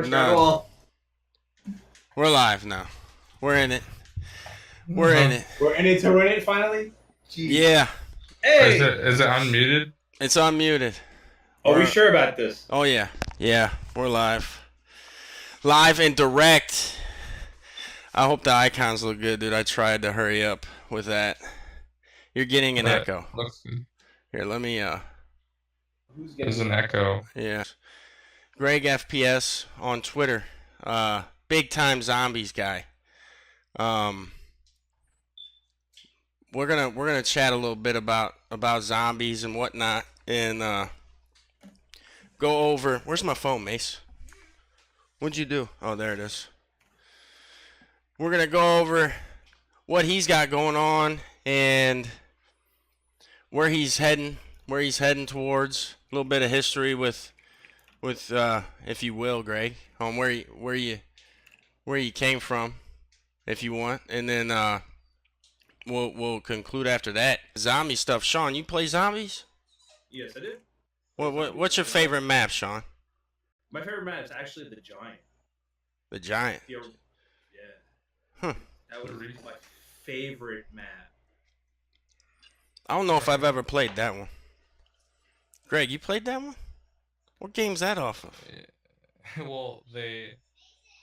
No. We're live now. We're in it. We're in it. We're in it to win it finally? Jeez. Yeah. Hey! Is it unmuted? It's unmuted. Are we sure about this? Oh, yeah. Yeah. We're live. Live and direct. I hope the icons look good, dude. I tried to hurry up with that. You're getting an echo. Here, let me, There's an echo. Yeah. GregFPS on Twitter. Big time zombies guy. We're gonna chat a little bit about zombies and whatnot, and go over. Where's my phone, Mace? What'd you do? Oh, there it is. We're gonna go over what he's got going on and where he's heading towards. A little bit of history with if you will, Greg, on where you came from, if you want, and then we'll conclude after that. Zombie stuff. Sean, you play zombies? Yes, I do. What's your favorite map, Sean? My favorite map is actually the Giant. The Giant. Yeah. Huh. That was my favorite map. I don't know if I've ever played that one. Greg, you played that one? What game's that off of? Well, the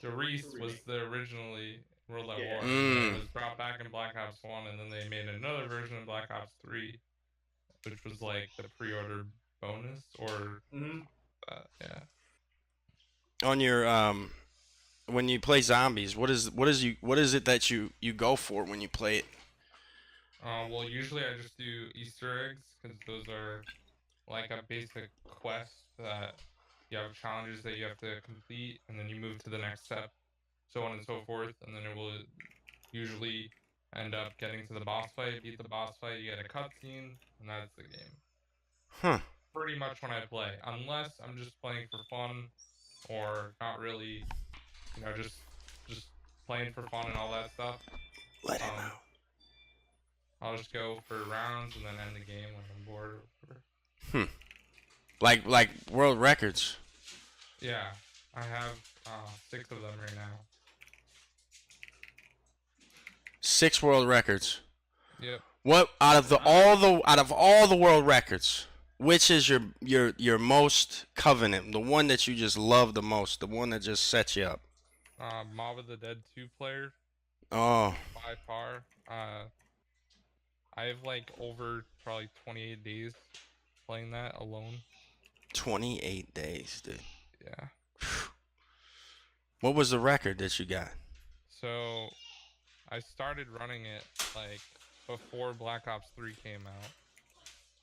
Reese was the originally World at War. Mm. It was brought back in Black Ops 1, and then they made another version of Black Ops 3, which was like the pre-order bonus, or yeah. On your when you play zombies, what is it that you go for when you play it? Well, usually I just do Easter eggs, because those are like a basic quest that you have challenges that you have to complete, and then you move to the next step, so on and so forth, and then it will usually end up getting to the boss fight. Beat the boss fight, you get a cutscene, and that's the game. Huh. Pretty much when I play, unless I'm just playing for fun, or not really, just playing for fun and all that stuff. Let him out. I'll just go for rounds and then end the game when I'm bored or whatever. Like world records. Yeah, I have 6 of them right now. 6 world records. Yep. What out of all the world records, which is your most covenant, the one that you just love the most, the one that just sets you up? Mob of the Dead 2 player. Oh. By far. I have like over probably 28 days playing that alone. 28 days, dude. Yeah. What was the record that you got? So, I started running it like before Black Ops 3 came out,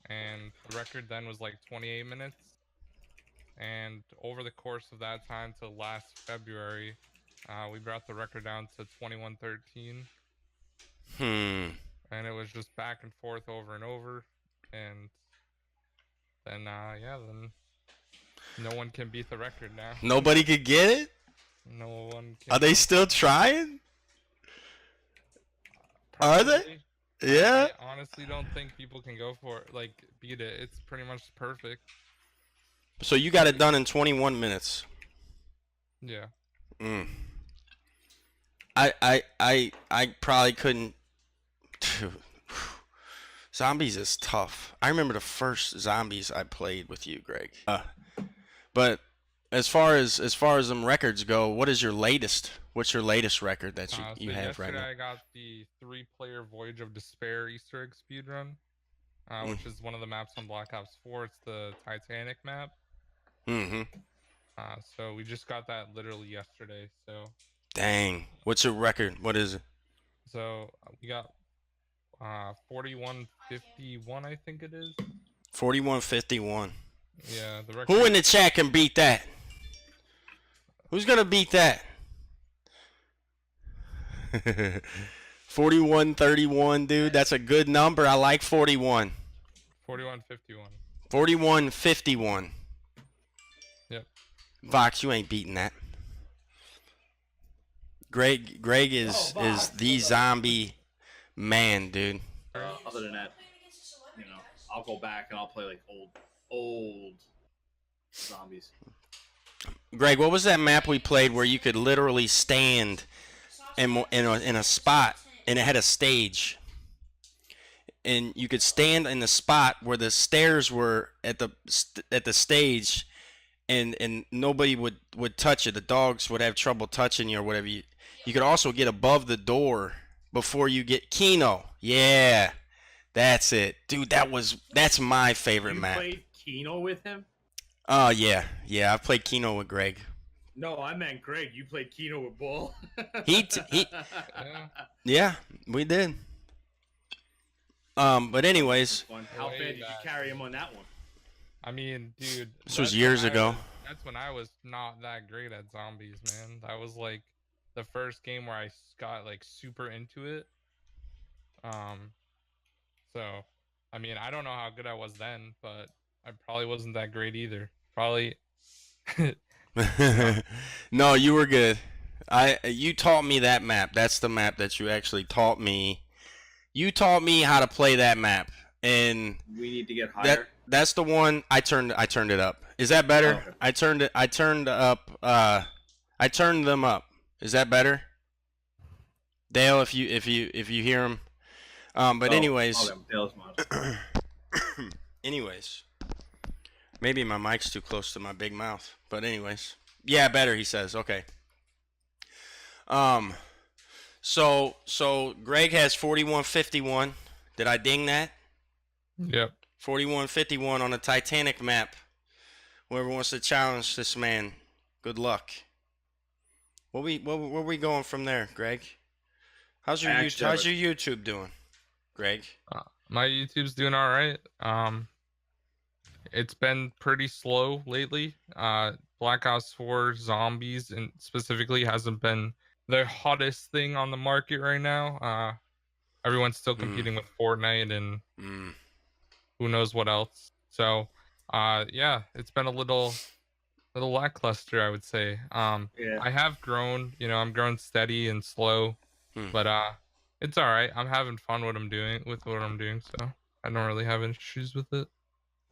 and the record then was like 28 minutes. And over the course of that time till last February, we brought the record down to 21:13. And it was just back and forth over and over, and then then no one can beat the record now. Nobody could get it? No one can. Are they still trying? Probably. Are they? Yeah. I honestly don't think people can go for it, like beat it. It's pretty much perfect. So you got it done in 21 minutes. Yeah. I probably couldn't. Dude. Zombies is tough. I remember the first zombies I played with you, Greg. But as far as them records go, what's your latest record that you have right now? Yesterday I got the 3-player Voyage of Despair Easter egg speedrun, which is one of the maps on Black Ops 4. It's the Titanic map. So we just got that literally yesterday. So. Dang. What's your record? What is it? So we got 41:51, I think it is. 41:51. Yeah, the record. Who in the chat can beat that? Who's gonna beat that? 41:31, dude. That's a good number. I like 41. 41:51. 41:51. Yep. Vox, you ain't beating that. Greg is the zombie man, dude. Other than that, I'll go back and I'll play like old zombies. Greg, what was that map we played where you could literally stand in a spot and it had a stage, and you could stand in the spot where the stairs were at the stage, and nobody would touch it. The dogs would have trouble touching you or whatever. You could also get above the door before you get Keno. Yeah, that's it, dude. That's my favorite map. You played Keno with him? Oh yeah, I've played Keno with Greg. No, I meant Greg. You played Keno with Bull. Yeah, we did. But anyways, how bad did you carry him on that one? I mean, dude, this was years ago. That's when I was not that great at zombies, man. That was like the first game where I got like super into it. So I mean, I don't know how good I was then, but I probably wasn't that great either. Probably. No, you were good. You taught me that map. That's the map that you actually taught me. You taught me how to play that map, and we need to get higher. That's the one. I turned it up. Is that better? Oh, okay. I turned them up. Is that better? Dale, if you hear him. But anyways. Dale's anyways. Maybe my mic's too close to my big mouth. But anyways. Yeah, better, he says. Okay. So Greg has 4151. Did I ding that? Yep. 4151 on a Titanic map. Whoever wants to challenge this man, good luck. Where we going from there, Greg? How's your YouTube doing, Greg? My YouTube's doing all right. It's been pretty slow lately. Black Ops 4 Zombies and specifically hasn't been the hottest thing on the market right now. Everyone's still competing with Fortnite and who knows what else. So, yeah, it's been a little lackluster, I would say. I have grown. You know, I'm growing steady and slow, but it's all right. I'm having fun what I'm doing, so I don't really have any issues with it.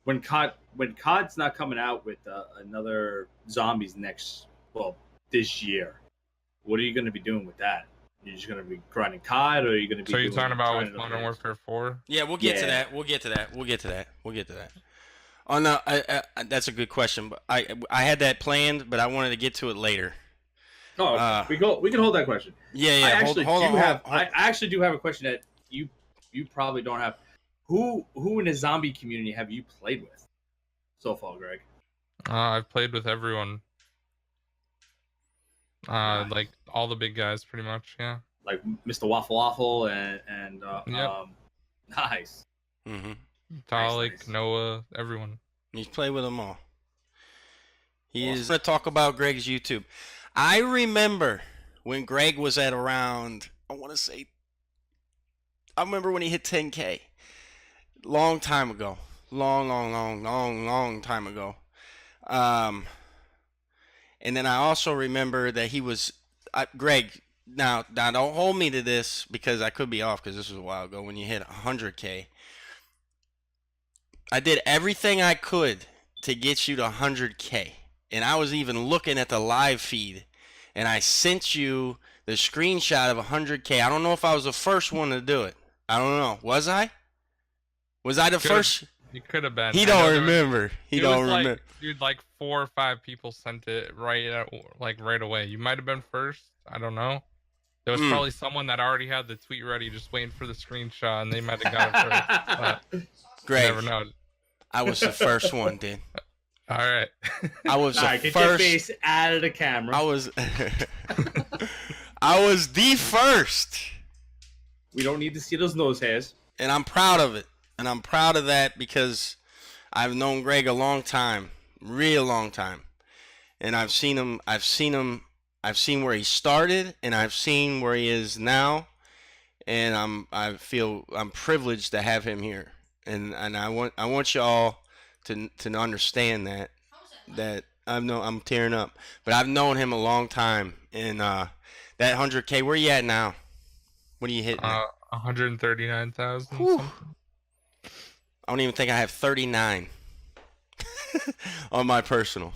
When COD's not coming out with another Zombies this year, what are you going to be doing with that? You're just going to be grinding COD, or are you going to be? So you're talking about with Modern Warfare 4? Yeah, we'll get to that. We'll get to that. Oh no, that's a good question. But I had that planned, but I wanted to get to it later. Oh, okay. We can hold that question. Yeah. I actually do have a question that you probably don't have. Who in the zombie community have you played with so far, Greg? I've played with everyone. Nice. Like all the big guys, pretty much. Yeah. Like Mr. Waffle and yep. Nice. Mm-hmm. Talik, nice. Noah, everyone. He's played with them all. He's going to talk about Greg's YouTube. I remember when Greg was at around, I remember when he hit 10K. Long time ago. Long time ago. And then I also remember that he was, Greg, now don't hold me to this because I could be off because this was a while ago when you hit 100K. I did everything I could to get you to 100K. And I was even looking at the live feed. And I sent you the screenshot of 100K. I don't know if I was the first one to do it. I don't know. Was I? Was I the first? You could have been. He don't remember. He don't remember. Dude, like 4 or 5 people sent it right away. You might have been first. I don't know. There was probably someone that already had the tweet ready, just waiting for the screenshot, and they might have got it first. Greg, you never know. I was the first one, dude. All right. I was the first. Get your face out of the camera. I was the first. We don't need to see those nose hairs. And I'm proud of it. And I'm proud of that because I've known Greg a long time, real long time. And I've seen where he started and I've seen where he is now. And I feel I'm privileged to have him here. And I want y'all to understand that I'm tearing up. But I've known him a long time. And that 100K, where you at now? What are you hitting? 139,000. I don't even think I have 39 on my personal.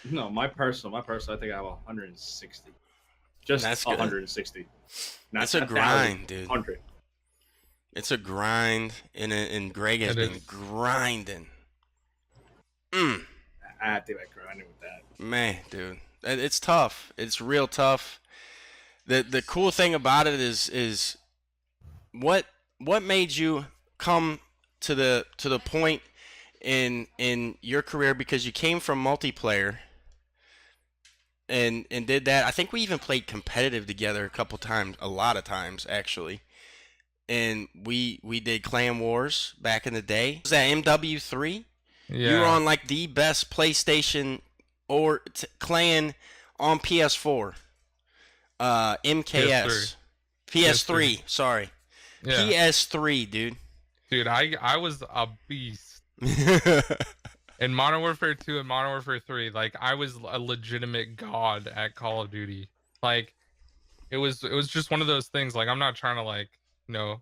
No, my personal, I think I have 160. Just That's good. 160. Not It's a 1,000, grind, dude. 100. It's a grind, and Greg has been grinding. I have to get grinding with that. Man, dude, it's tough. It's real tough. The cool thing about it is what made you come to the point in your career, because you came from multiplayer and did that. I think we even played competitive together a lot of times actually. And we did Clan Wars back in the day. Was that MW3? Yeah. You were on like the best PlayStation or clan on PS4. MKS. PS3. Sorry. Yeah. PS3, dude. Dude, I was a beast. In Modern Warfare 2 and Modern Warfare 3, like I was a legitimate god at Call of Duty. Like it was just one of those things. Like I'm not trying to like, you know,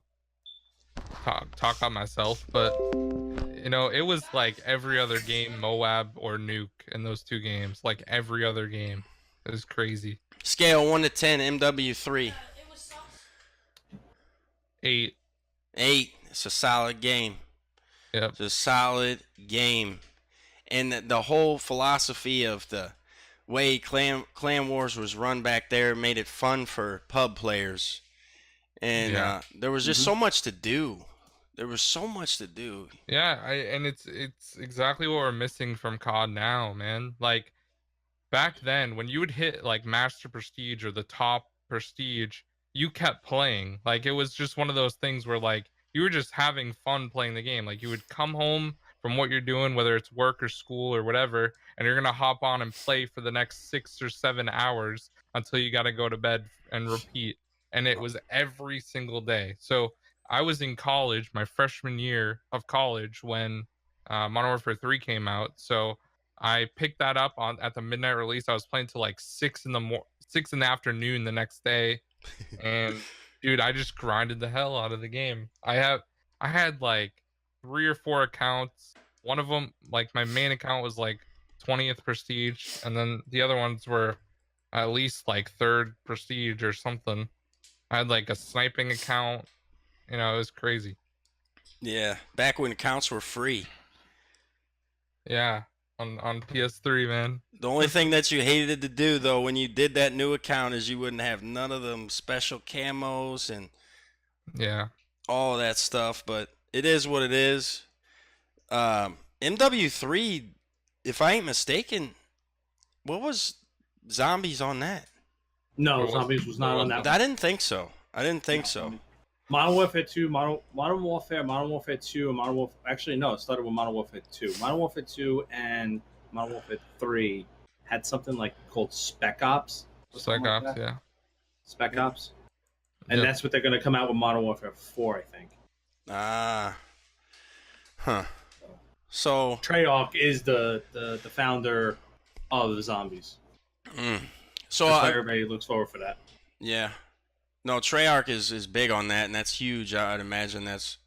talk about myself, but you know, it was like every other game, Moab or Nuke in those two games. Like every other game. It was crazy. Scale 1 to 10, MW3. 8. 8. It's a solid game. Yep. It's a solid game. And the whole philosophy of the way Clan Wars was run back there made it fun for pub players. And there was just so much to do. There was so much to do. Yeah, and it's exactly what we're missing from COD now, man. Like back then, when you would hit like Master Prestige or the top Prestige, you kept playing. Like it was just one of those things where like you were just having fun playing the game. Like you would come home from what you're doing, whether it's work or school or whatever, and you're gonna hop on and play for the next 6 or 7 hours until you gotta go to bed and repeat. And it was every single day. So I was in college, my freshman year of college, when Modern Warfare 3 came out. So I picked that up at the midnight release. I was playing till like 6 in the afternoon the next day, and dude, I just grinded the hell out of the game. I had like 3 or 4 accounts. One of them, like my main account, was like 20th Prestige, and then the other ones were at least like 3rd Prestige or something. I had like a sniping account. You know, it was crazy. Yeah, back when accounts were free. Yeah, on PS3, man. The only thing that you hated to do though when you did that new account is you wouldn't have none of them special camos and all of that stuff. But it is what it is. MW3, if I ain't mistaken, what was Zombies on that? No, Zombies was not on that. I didn't think so. Modern Warfare 2, Modern Warfare 2, and Modern Warfare... Actually, no, it started with Modern Warfare 2. Modern Warfare 2 and Modern Warfare 3 had something like called Spec Ops. Spec Ops, yeah. Spec Ops. And that's what they're going to come out with Modern Warfare 4, I think. So Treyarch is the founder of the Zombies. So that's why everybody looks forward for that. Yeah. No, Treyarch is big on that, and that's huge. I'd imagine that's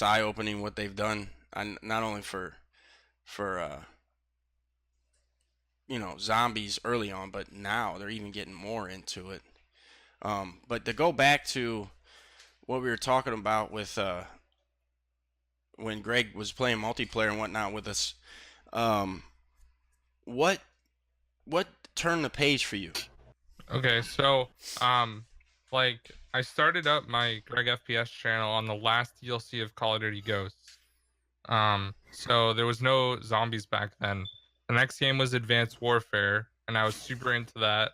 eye-opening what they've done, not only for Zombies early on, but now they're even getting more into it. But to go back to what we were talking about with when Greg was playing multiplayer and whatnot with us, what turned the page for you? Okay, so like I started up my GregFPS channel on the last DLC of Call of Duty Ghosts. So there was no zombies back then. The next game was Advanced Warfare, and I was super into that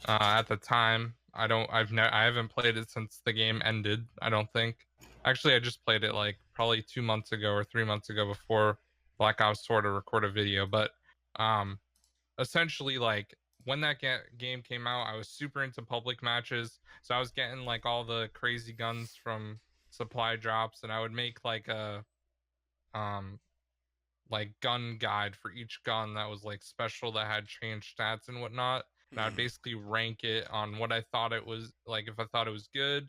at the time. I haven't played it since the game ended, I don't think. Actually, I just played it like probably 2 months ago or 3 months ago before Black Ops sort of record a video. But essentially, like when that game came out, I was super into public matches. So I was getting like all the crazy guns from supply drops, and I would make like a like gun guide for each gun that was like special, that had changed stats and whatnot. And I'd basically rank it on what I thought it was, like if I thought it was good,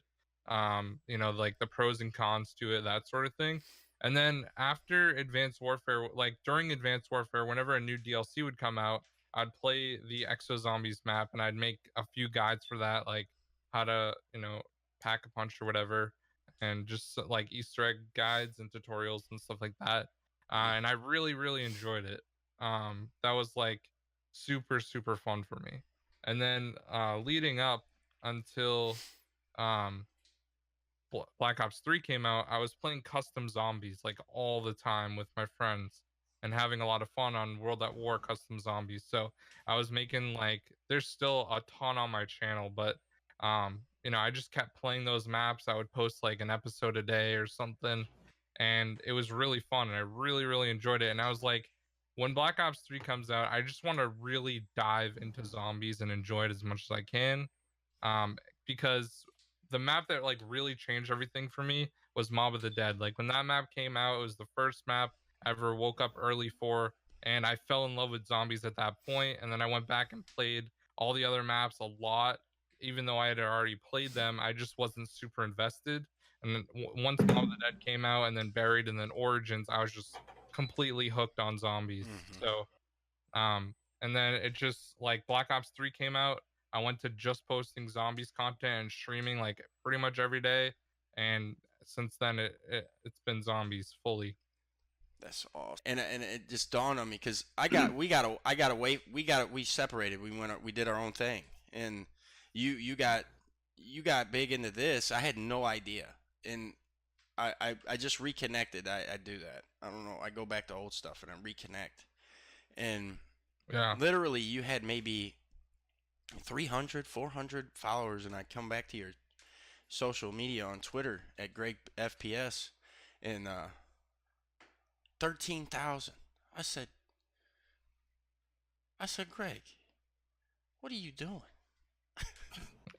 like the pros and cons to it, that sort of thing. And then after Advanced Warfare, like during Advanced Warfare, whenever a new DLC would come out, I'd play the Exo Zombies map, and I'd make a few guides for that, like how to, pack a punch or whatever, and just like Easter egg guides and tutorials and stuff like that. And I really, really enjoyed it. That was like super, super fun for me. And then leading up until um, Black Ops 3 came out, I was playing custom zombies like all the time with my friends and having a lot of fun on World at War custom zombies. So I was making like, there's still a ton on my channel, but I just kept playing those maps. I would post like an episode a day or something, and it was really fun, and I really, really enjoyed it. And I was like, when Black Ops 3 comes out, I just want to really dive into zombies and enjoy it as much as I can. Because the map that like really changed everything for me was Mob of the Dead. Like when that map came out, it was the first map I ever woke up early for, and I fell in love with zombies at that point. And then I went back and played all the other maps a lot, even though I had already played them. I just wasn't super invested. And then once Mob of the Dead came out, and then Buried, and then Origins, I was just completely hooked on zombies. So and then it just like Black Ops 3 came out, I went to just posting zombies content and streaming like pretty much every day, and since then it's been zombies fully. That's awesome. And it just dawned on me because we separated. We did our own thing, and you got big into this. I had no idea, and I just reconnected. I do that. I don't know. I go back to old stuff and I reconnect, and Yeah. literally you had maybe 300, 400 followers, and I come back to your social media on Twitter at GregFPS, and 13,000. I said, Greg, what are you doing?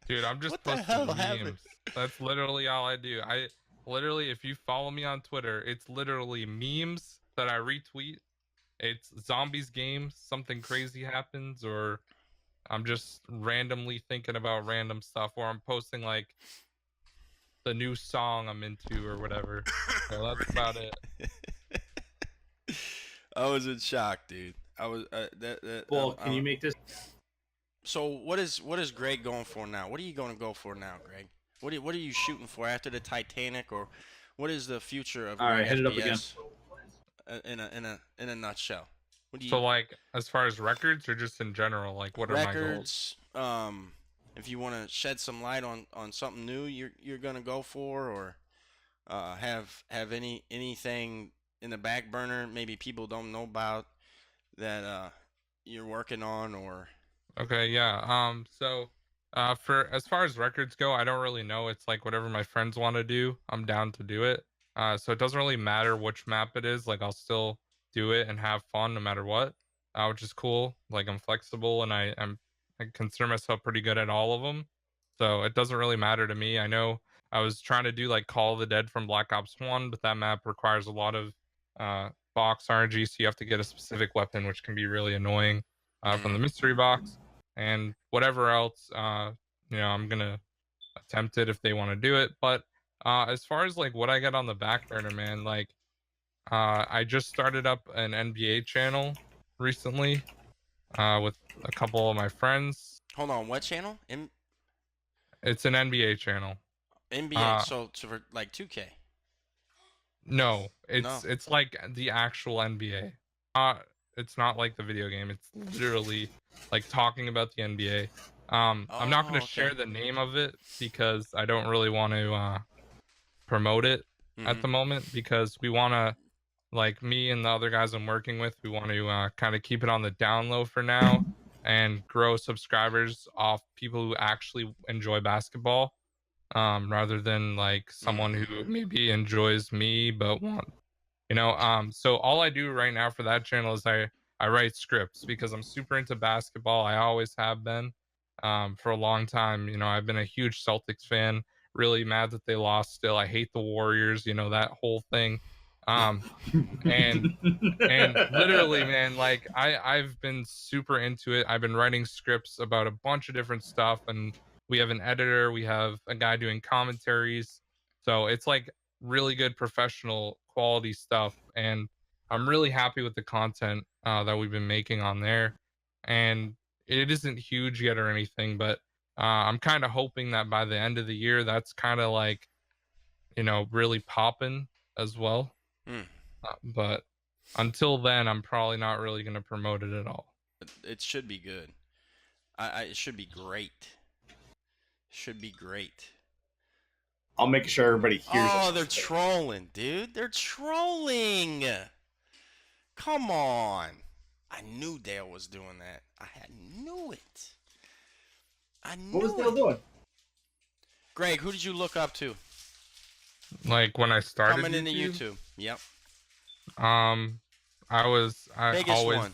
Dude, I'm just What the posting hell memes. happened? That's literally all I do. I literally, if you follow me on Twitter, it's literally memes that I retweet. It's zombies games, something crazy happens, or I'm just randomly thinking about random stuff, or I'm posting like the new song I'm into or whatever. So that's about it. I was in shock, dude. I was Well, can you make this? So what is Greg going for now? What are you going to go for now, Greg? What are you shooting for after the Titanic, or what is the future of All right, hit it up again. FPS in a nutshell? What do you, So like as far as records or just in general, like what are my goals? records? If you want to shed some light on something new you're gonna go for, or have anything in the back burner maybe people don't know about that you're working on, or Okay, yeah. So for as far as records go, I don't really know. It's like whatever my friends want to do, I'm down to do it. So it doesn't really matter which map it is. Like I'll still do it and have fun no matter what, which is cool. Like I'm flexible, and I consider myself pretty good at all of them. So it doesn't really matter to me. I know I was trying to do like Call of the Dead from Black Ops 1, but that map requires a lot of box RNG, so you have to get a specific weapon, which can be really annoying from the mystery box. And whatever else, I'm gonna attempt it if they want to do it. But as far as like what I got on the back burner, man, like I just started up an NBA channel recently with a couple of my friends. hold on, what channel? It's an NBA channel. NBA. So for like 2K. No, No. it's like the actual NBA. It's not like the video game. It's literally like talking about the NBA. I'm not going to okay. share the name of it because I don't really want to promote it at the moment, because we want to, like me and the other guys I'm working with, we want to kind of keep it on the down low for now and grow subscribers off people who actually enjoy basketball, rather than like someone who maybe enjoys me but want, so all I do right now for that channel is I write scripts because I'm super into basketball. I always have been for a long time. I've been a huge Celtics fan, really mad that they lost still. I hate the Warriors, that whole thing. And literally, man, like I've been super into it. I've been writing scripts about a bunch of different stuff, and we have an editor, we have a guy doing commentaries. So it's like really good professional quality stuff, and I'm really happy with the content that we've been making on there. and it isn't huge yet or anything, but I'm kind of hoping that by the end of the year, that's kind of like, really popping as well. Mm. But until then, I'm probably not really going to promote it at all. It should be good. It should be great. Should be great. I'll make sure everybody hears us. Oh, they're trolling, dude. They're trolling. Come on. I knew Dale was doing that. Knew it. I knew What was Dale doing? Greg, who did you look up to? Like when I started Coming into YouTube. Yep. I Biggest one.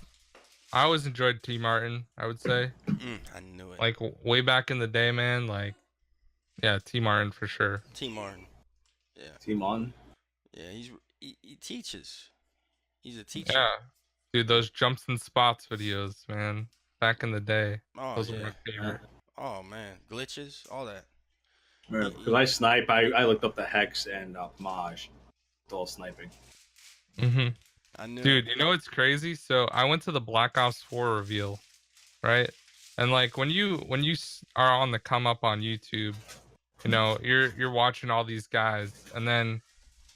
I always enjoyed T Martin, I would say. I knew it. Like way back in the day, man. Like, yeah, T Martin for sure. T Martin. Yeah. T Martin. Yeah, he teaches. He's a teacher. Yeah, dude, those jumps and spots videos, man. Back in the day, those were my favorite. Oh man, glitches, all that. Because I snipe, I looked up the Hex and Maj. It's all sniping. I knew. Dude, you know what's crazy? So I went to the Black Ops 4 reveal, right? And like when you are on the come up on YouTube, you're watching all these guys, and then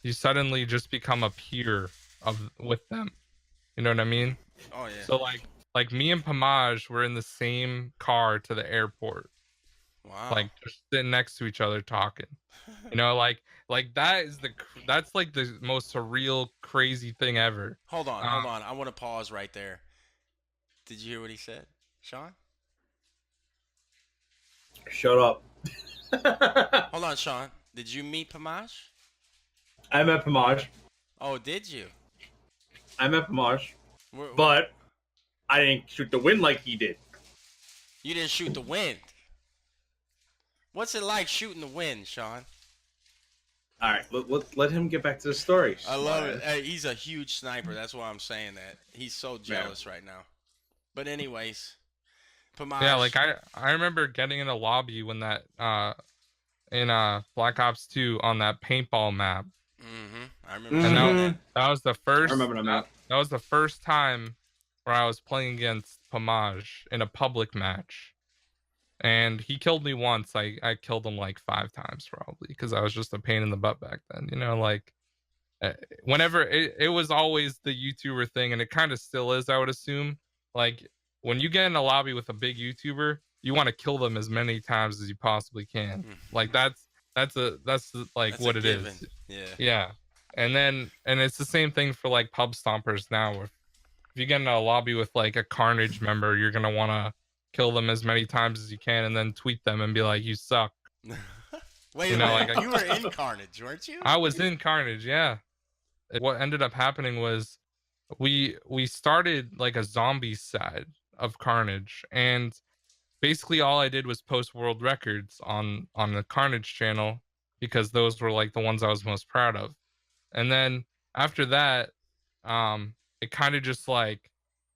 you suddenly just become a peer with them. You know what I mean? Oh yeah. So like me and Pamaj were in the same car to the airport. Wow. Like just sitting next to each other talking. Like that's like the most surreal, crazy thing ever. Hold on. I want to pause right there. Did you hear what he said, Sean? Shut up. Hold on, Sean. Did you meet Pamaj? I met Pamaj. Oh, did you? I met Pamaj. But I didn't shoot the wind like he did. You didn't shoot the wind. What's it like shooting the wind, Sean? All right, let him get back to the story. I love it. Hey, he's a huge sniper. That's why I'm saying that. He's so jealous right now. But anyways, Pamaj. Yeah, like I remember getting in a lobby when that in Black Ops 2 on that paintball map. I remember. And that was the first. I remember that map. That was the first time where I was playing against Pamaj in a public match. And he killed me once. I killed him like 5 times probably because I was just a pain in the butt back then. Whenever it was always the YouTuber thing, and it kind of still is, I would assume. Like when you get in a lobby with a big YouTuber, you want to kill them as many times as you possibly can. Like that's what it is. Yeah. And it's the same thing for like pub stompers now. If you get in a lobby with like a Carnage member, you're gonna want to kill them as many times as you can, and then tweet them and be like, "You suck." Wait, you were in Carnage, weren't you? I was in Carnage, yeah. What ended up happening was we started like a zombie side of Carnage, and basically all I did was post world records on the Carnage channel because those were like the ones I was most proud of. And then after that, it kind of just like,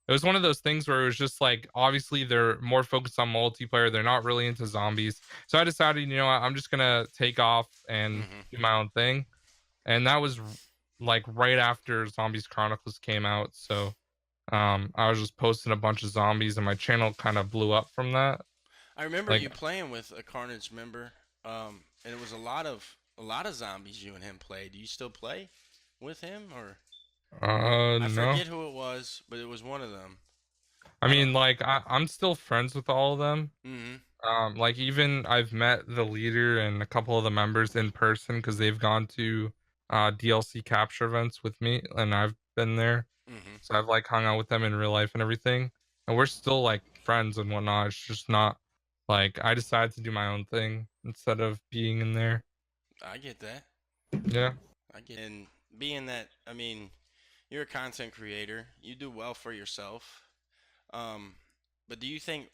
it was one of those things where it was just like, obviously they're more focused on multiplayer. They're not really into zombies. So I decided, I'm just going to take off and do my own thing. And that was like right after Zombies Chronicles came out. So I was just posting a bunch of zombies, and my channel kind of blew up from that. I remember you playing with a Carnage member, and it was a lot of zombies you and him played. Do you still play with him, or? I forget who it was, but it was one of them. I mean, like I'm still friends with all of them. Like even I've met the leader and a couple of the members in person because they've gone to DLC capture events with me, and I've been there. So I've like hung out with them in real life and everything, and we're still like friends and whatnot. It's just not like I decided to do my own thing instead of being in there. I get that. Yeah. And being that, I mean, you're a content creator, you do well for yourself. But do you think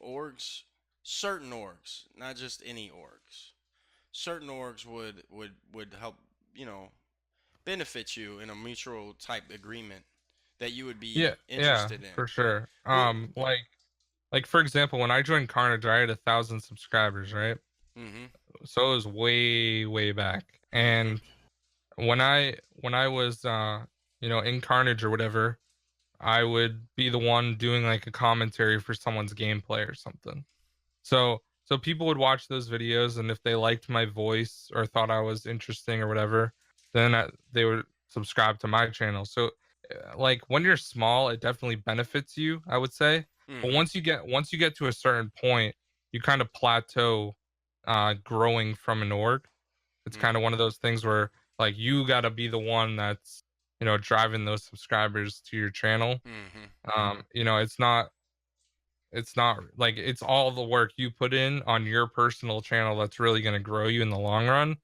certain orgs, not just any orgs, certain orgs would help, benefit you in a mutual type agreement that you would be interested in? For sure. Like for example, when I joined Carnage, I had 1,000 subscribers, right? So it was way back. And when I was in Carnage or whatever, I would be the one doing like a commentary for someone's gameplay or something. So people would watch those videos, and if they liked my voice or thought I was interesting or whatever, then they would subscribe to my channel. So like when you're small, it definitely benefits you, I would say. But Mhm. once you get to a certain point, you kind of plateau growing from an org. It's kind of one of those things where like you got to be the one that's, you know, driving those subscribers to your channel. You know, it's not like it's all the work you put in on your personal channel that's really going to grow you in the long run.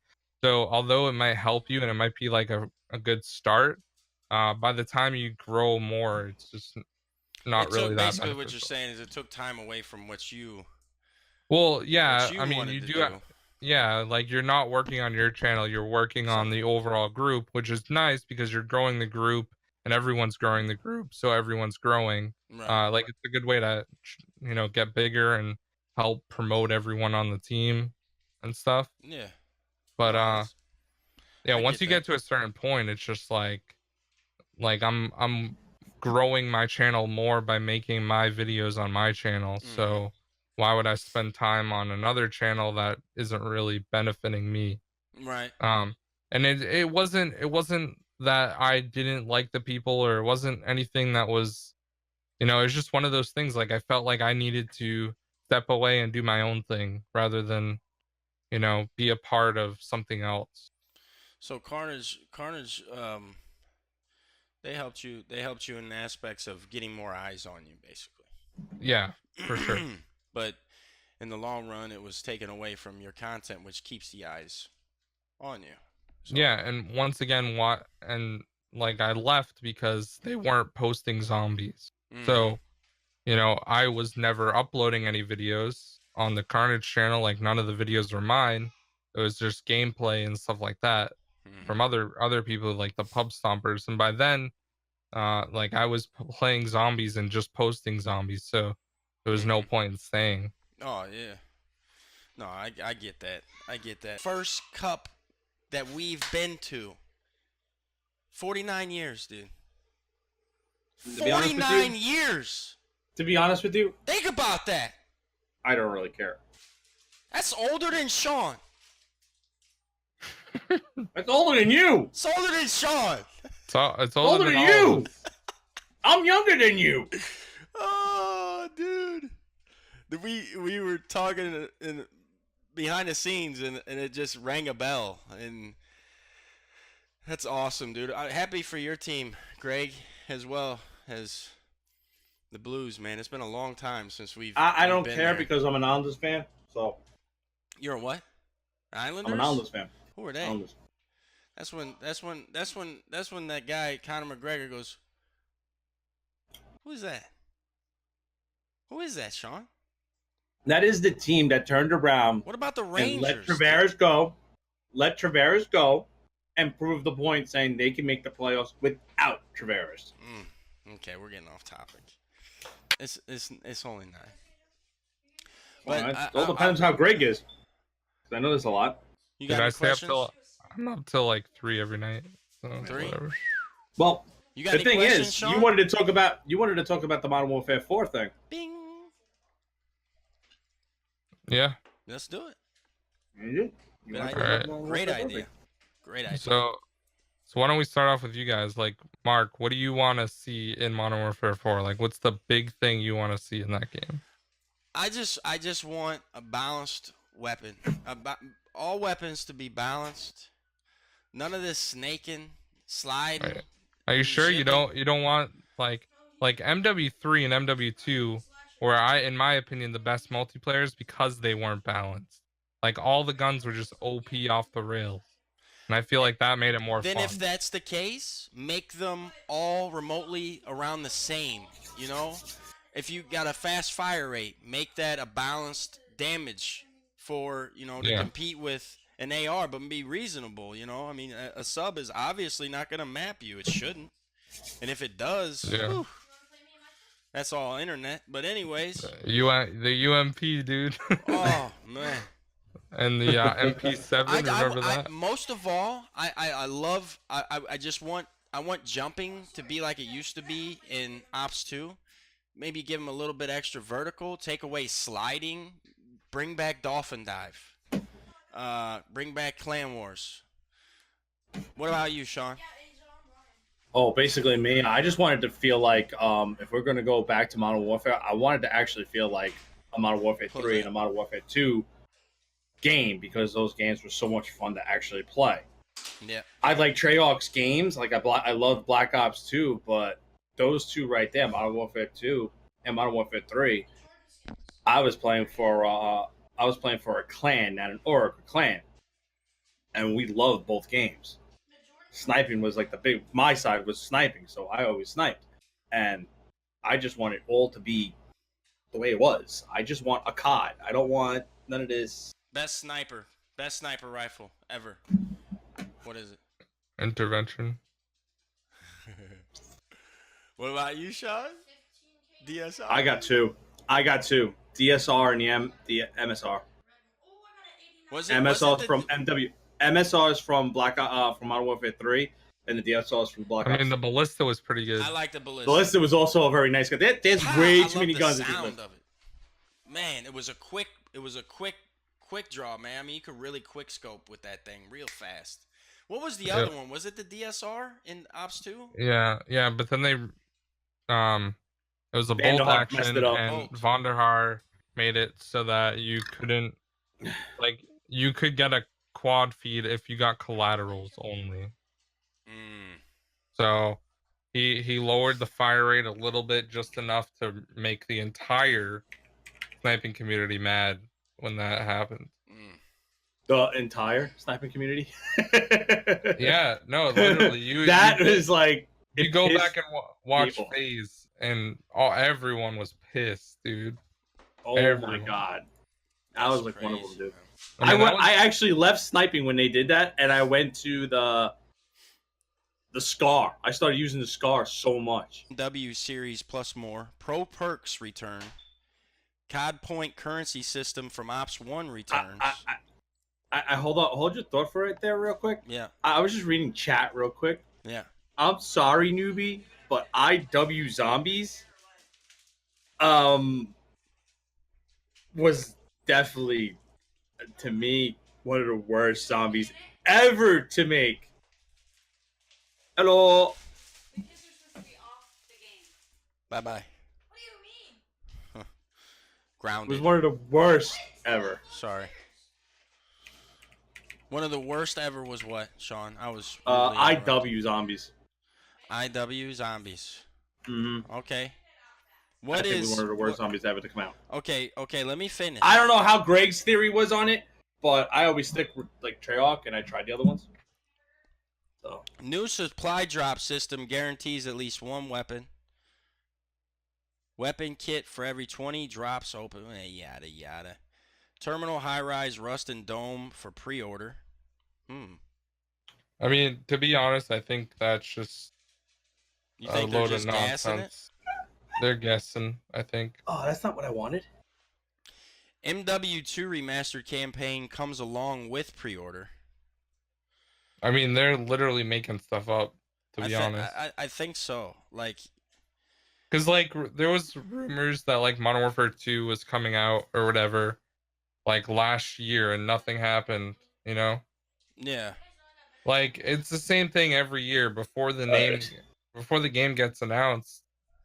So although it might help you and it might be like a good start, by the time you grow more, it's just not It really took that basically what you're beneficial. saying is it took time away from Well, yeah, what you I mean, wanted you to do, do. yeah, like you're not working on your channel, you're working on So the overall group, which is nice because you're growing the group and everyone's growing the group, so everyone's growing. right. Like it's a good way to, you know, get bigger and help promote everyone on the team and stuff. Yeah. But No, that's yeah, I once get you that. get to a certain point, it's just like I'm growing my channel more by making my videos on my channel. Mhm. So why would I spend time on another channel that isn't really benefiting me? Right. Um and it wasn't that I didn't like the people, or it wasn't anything that was, you know, it's just one of those things, like I felt like I needed to step away and do my own thing rather than, you know, be a part of something else. So Carnage they helped you in aspects of getting more eyes on you Yeah, for sure. basically. But in the long run it was taken away from your content, which keeps the eyes on you. So Yeah, and once again, what and like I left because they weren't posting zombies. mhm. So, you know, I was never uploading any videos on the Carnage channel. Like none of the videos were mine. It was just gameplay and stuff like that Mhm. from other people like the pub stompers. And by then, like I was playing zombies and just posting zombies. So there was no Mhm. point in staying. Oh yeah. No, I get that. I get that. First cup that we've been to. 49 years, dude. To be honest with you, 49 years. to be honest with you, Think about that. I don't really care. That's older than Sean. That's older than you. It's older than Sean. It's older Older than than all of you. us. I'm younger than you. Oh, dude. We were talking in behind the scenes, and it just rang a bell, and that's awesome, dude. I'm happy for your team, Greg, as well as the Blues, man. It's been a long time since I we've don't been care there. because I'm an Islanders fan. So You're a what? I'm an Islanders? Islanders fan. Who are they? Islanders. That's when that guy Conor McGregor goes, "Who is that? Who is that, Sean? That is the team that turned around What about the and let Rangers, Tavares dude? go. Let Tavares go and prove the point, saying they can make the playoffs without Tavares. Okay, we're getting off topic. It's only 9. Well, But it all depends how Greg is. 'Cause I know there's a lot. you Did got I any stay up questions? till I'm up till like 3 every night. So 3? whatever. Well, You got the any thing questions, is, Sean? you wanted to talk about the Modern Warfare 4 thing. Bing. Yeah. Let's do it. You did. You Good wanted to idea. talk about Modern Great Warfare 4 idea. thing. Great idea. So why don't we start off with you guys? Like, Mark, what do you want to see in Modern Warfare 4? Like, what's the big thing you want to see in that game? I just want a balanced weapon. All weapons to be balanced. None of this snaking, sliding. Right. Are you sure you zipping. don't want like MW3 and MW2 were in my opinion the best multiplayers because they weren't balanced. Like all the guns were just OP off the rails. And I feel like that made it more Then fun. if that's the case, make them all remotely around the same, you know? If you got a fast fire rate, make that a balanced damage for, you know, to Yeah. compete with an AR, but be reasonable, you know? I mean, a sub is obviously not going to map you. It shouldn't. And if it does, Yeah. whew, that's all internet. But anyways, the UMP, dude. oh, man. And the MP7, remember that? Most of all, I love. I just want I want jumping to be like it used to be in Ops 2. Maybe give them a little bit extra vertical. Take away sliding. Bring back Dolphin Dive. Bring back Clan Wars. What about you, Sean? Oh, basically me. I just wanted to feel like if we're gonna go back to Modern Warfare, I wanted to actually feel like a Modern Warfare 3 and a Modern Warfare 2 game because those games were so much fun to actually play. Yeah. I like Treyarch's games. Like I love Black Ops 2, but those two right there, Modern Warfare 2 and Modern Warfare 3, I was playing for a clan, not an Oracle clan, and we loved both games. Sniping was like my side was sniping, so I always sniped, and I just want it all to be the way it was. I just want a COD. I don't want none of this. Best sniper rifle ever. What is it? Intervention. What about you, Sean? DSR. I got two. DSR and the MSR. MSR is from MW. MSR is from from Modern Warfare 3, and the DSR is from Black Ops. I mean, the ballista was pretty good. I like the ballista. Ballista was also a very nice gun. There's way too many guns. Sound of it. Man, it was a quick draw, man. I mean, you could really quick scope with that thing real fast. What was the other one? Was it the DSR in Ops 2? Yeah, but then they, it was a bolt action, and Vonderhaar made it so that you couldn't, like, you could get a quad feed if you got collaterals only. So he lowered the fire rate a little bit, just enough to make the entire sniping community mad when that happened. The entire sniping community? Yeah, no, literally. You go back and watch FaZe, and everyone was pissed, dude. Oh everyone. My god. I was like crazy, one of them, dude. I I actually left sniping when they did that, and I went to the SCAR. I started using the SCAR so much. W series plus more. Pro perks return. COD point currency system from Ops 1 returns. I hold your thought for it there real quick. Yeah. I was just reading chat real quick. Yeah. I'm sorry, newbie, but IW Zombies was definitely, to me, one of the worst zombies ever to make. Hello. Bye-bye. What do you mean? Grounded. It was one of the worst ever. Sorry. One of the worst ever was what, Sean? I was IW Zombies. IW Zombies. Mm-hmm. Okay. I think it was one of the worst zombies ever to come out. Okay, let me finish. I don't know how Greg's theory was on it, but I always stick with like Treyarch, and I tried the other ones. So. New supply drop system guarantees at least one weapon. Weapon kit for every 20 drops open. Yada yada. Terminal high-rise rust and dome for pre-order. I mean, to be honest, I think that's just a load of nonsense. They're guessing, I think. Oh, that's not what I wanted. MW2 remastered campaign comes along with pre-order. I mean, they're literally making stuff up, to be honest. I think so. Like, because like there was rumors that like Modern Warfare 2 was coming out or whatever, like last year, and nothing happened. You know? Yeah. Like it's the same thing every year before the game gets announced.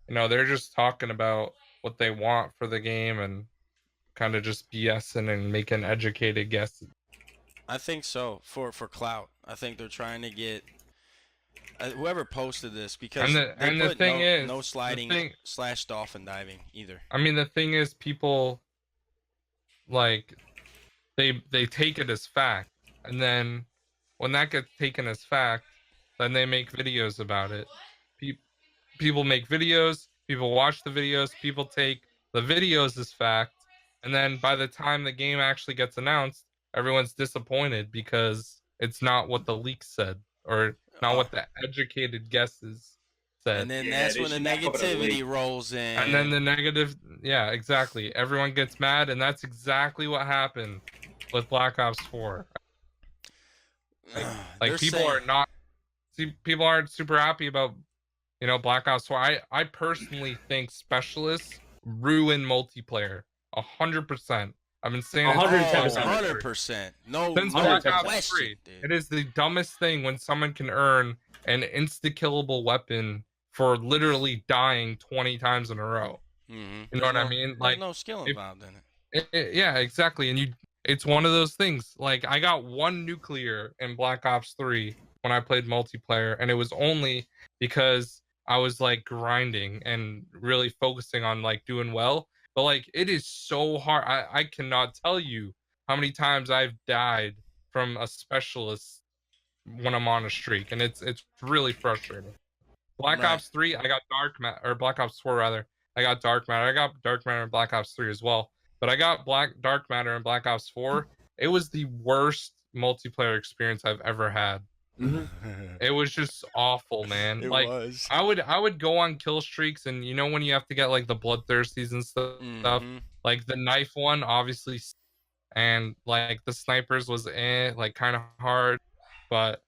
You know, they're just talking about what they want for the game and kind of just BSing and making educated guesses. I think so, for clout. I think they're trying to get whoever posted this, because the thing is, no sliding / dolphin diving either. I mean, the thing is, people like they take it as fact, and then when that gets taken as fact, then they make videos about it. People make videos, people watch the videos, people take the videos as fact, and then by the time the game actually gets announced, everyone's disappointed because it's not what the leaks said, or not what the educated guesses said. And then that's when the negativity rolls in. And then the negative, yeah, exactly. Everyone gets mad, and that's exactly what happened with Black Ops 4. Like people are not see people aren't super happy about, Black Ops 4. I personally think specialists ruin multiplayer 100%. I've been saying it since Black 110%. Ops 3. 100%. No, Since no Black 110%. Ops question, 3, dude. it is the dumbest thing when someone can earn an insta-killable weapon for literally dying 20 times in a row. Mm-hmm. You know what I mean? There's Like, no skill if, involved in it. yeah, exactly. And it's one of those things. Like, I got 1 nuclear in Black Ops 3 when I played multiplayer, and it was only because I was like grinding and really focusing on like doing well. But like, it is so hard. I cannot tell you how many times I've died from a specialist when I'm on a streak, and it's really frustrating. Black Right. Ops 3, I got or Black Ops 4 rather. I got Dark Matter. I got Dark Matter in Black Ops 3 as well. But I got Dark Matter in Black Ops 4. It was the worst multiplayer experience I've ever had. It was just awful, man. It like was. I would go on kill streaks, and when you have to get like the bloodthirsties and stuff, Mm-hmm. like the knife one, obviously, and like the snipers was like kind of hard, but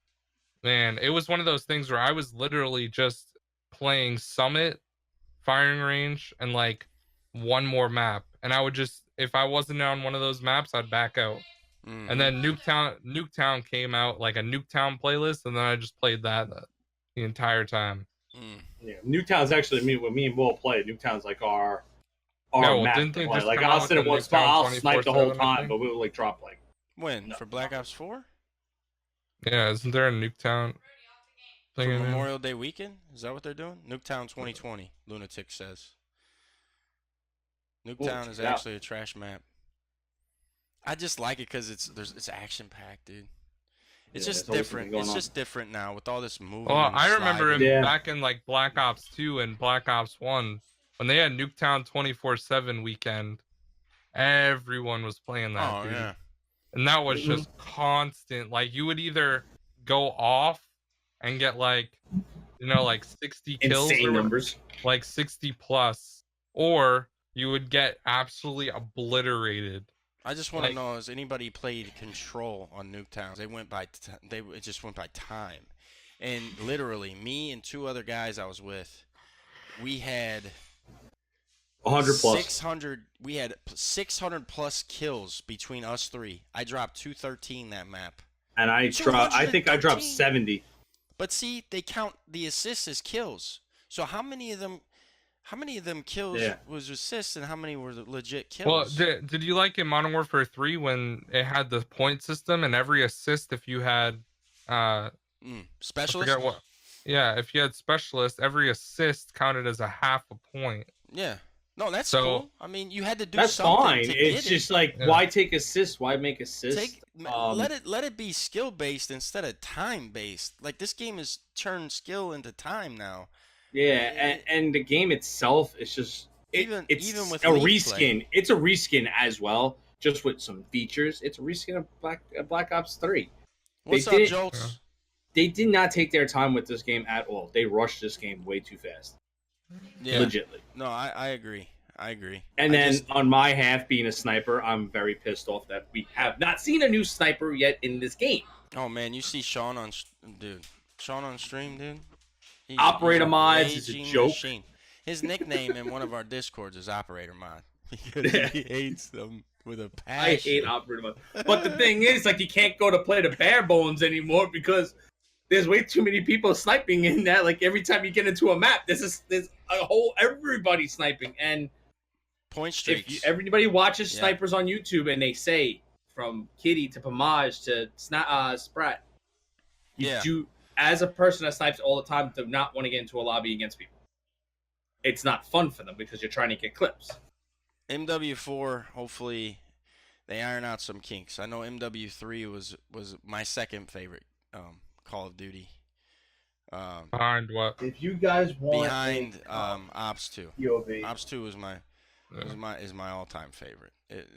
man, it was one of those things where I was literally just playing Summit, firing range, and like one more map, and I would just, if I wasn't on one of those maps, I'd back out. Mm-hmm. And then Nuketown came out, like a Nuketown playlist, and then I just played that the entire time. Yeah, Nuketown's actually when me and Will play. Nuketown's like our No, map didn't to they play. just Like come I'll out sit with in the one spot, Nuketown I'll snipe the whole 24/7, I time, think? but we will like drop like. When? No. For Black Ops 4? Yeah, isn't there a Nuketown For thing in there? Memorial Day weekend? Is that what they're doing? Nuketown 2020, Lunatic says. Nuketown is actually a trash map. I just like it because it's action packed, dude. It's just different. It's just different now with all this moving. Well, I remember him Yeah. back in like Black Ops 2 and Black Ops 1 when they had Nuketown 24/7 weekend. Everyone was playing that, Oh dude. yeah. And that was just constant. Like, you would either go off and get like, like 60 kills Insane or numbers. like 60 plus, or you would get absolutely obliterated. I just want to know, has anybody played Control on Nuketown? They went by it just went by time, and literally me and 2 other guys I was with, we had 100 plus. 600. We had 600 plus kills between us 3. I dropped 213 that map. And I think I dropped 70. But see, they count the assists as kills. So how many of them kills was assists, and how many were legit kills? Well, did you like in Modern Warfare 3 when it had the point system, and every assist, if you had specialist? If you had specialist, every assist counted as a half a point. Yeah. No, that's cool. I mean, you had to do something. That's fine. To it's get just like, why take assists? Why make assists? Let it be skill based instead of time based. Like, this game has turned skill into time now. Yeah, and the game itself is just even with a reskin. Play. It's a reskin as well, just with some features. It's a reskin of Black Ops 3. What's up, Jolts? They did not take their time with this game at all. They rushed this game way too fast. Yeah. Legitly. No, I agree. And then on my half, being a sniper, I'm very pissed off that we have not seen a new sniper yet in this game. Oh man, you see Sean on stream, dude. Operator Mods is a joke. Machine. His nickname in one of our discords is Operator Mod because he hates them with a passion. I hate Operator Mod. But the thing is, like, you can't go to play the bare bones anymore because there's way too many people sniping in that. Like, every time you get into a map, there's everybody sniping. And point streaks. If everybody watches snipers on YouTube and they say from Kitty to Pomage to Sprat, as a person that snipes all the time, do not want to get into a lobby against people. It's not fun for them because you're trying to get clips. MW4, hopefully they iron out some kinks. I know MW3 was my second favorite Call of Duty. Behind what? If you guys want behind Ops 2. POV. Ops 2 is my all-time favorite. It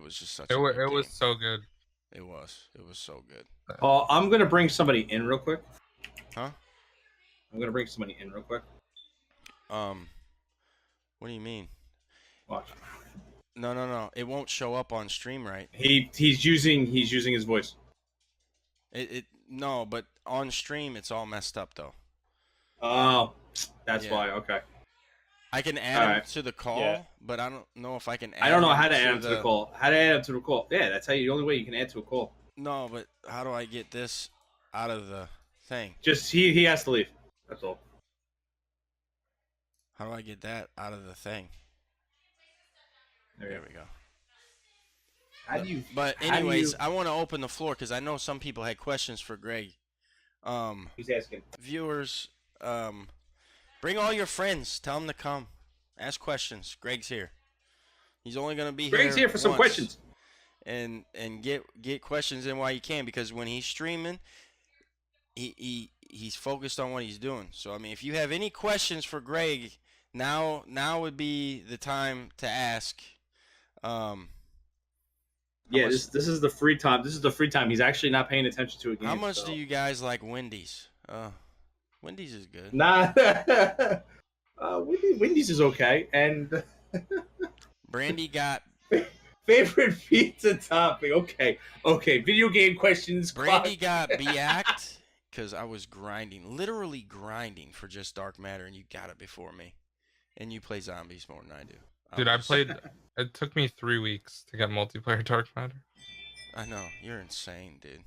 was just such. It was so good. It was so good. I'm gonna bring somebody in real quick. Huh? I'm gonna bring somebody in real quick. What do you mean? Watch. No. It won't show up on stream, right? He's using his voice. No, but on stream it's all messed up though. Oh, that's Yeah. why. Okay. I can add All him right. to the call, Yeah. but I don't know if I can add I don't know him how to to add him to the call. How to add him to the call? Yeah, that's how you. The only way you can add to a call. No, but how do I get this out of the thing? Just he has to leave. That's all. How do I get that out of the thing? There we go. How do you? But how do anyways, you- I want to open the floor because I know some people had questions for Greg. Who's asking? Viewers, bring all your friends. Tell them to come. Ask questions. Greg's here. He's only gonna be Greg's here for some once. questions. And get questions in while you can, because when he's streaming, he's focused on what he's doing. So I mean, if you have any questions for Greg, now would be the time to ask. Yeah, this is the free time. This is the free time. He's actually not paying attention to a game. How much do you guys like Wendy's? Wendy's is good. Nah. Wendy's is okay. And Brandy got favorite pizza topping. Okay. Video game questions. Brandy got B-Act because I was literally grinding for just Dark Matter, and you got it before me. And you play zombies more than I do. Dude, I played. It took me 3 weeks to get multiplayer Dark Matter. I know, you're insane, dude.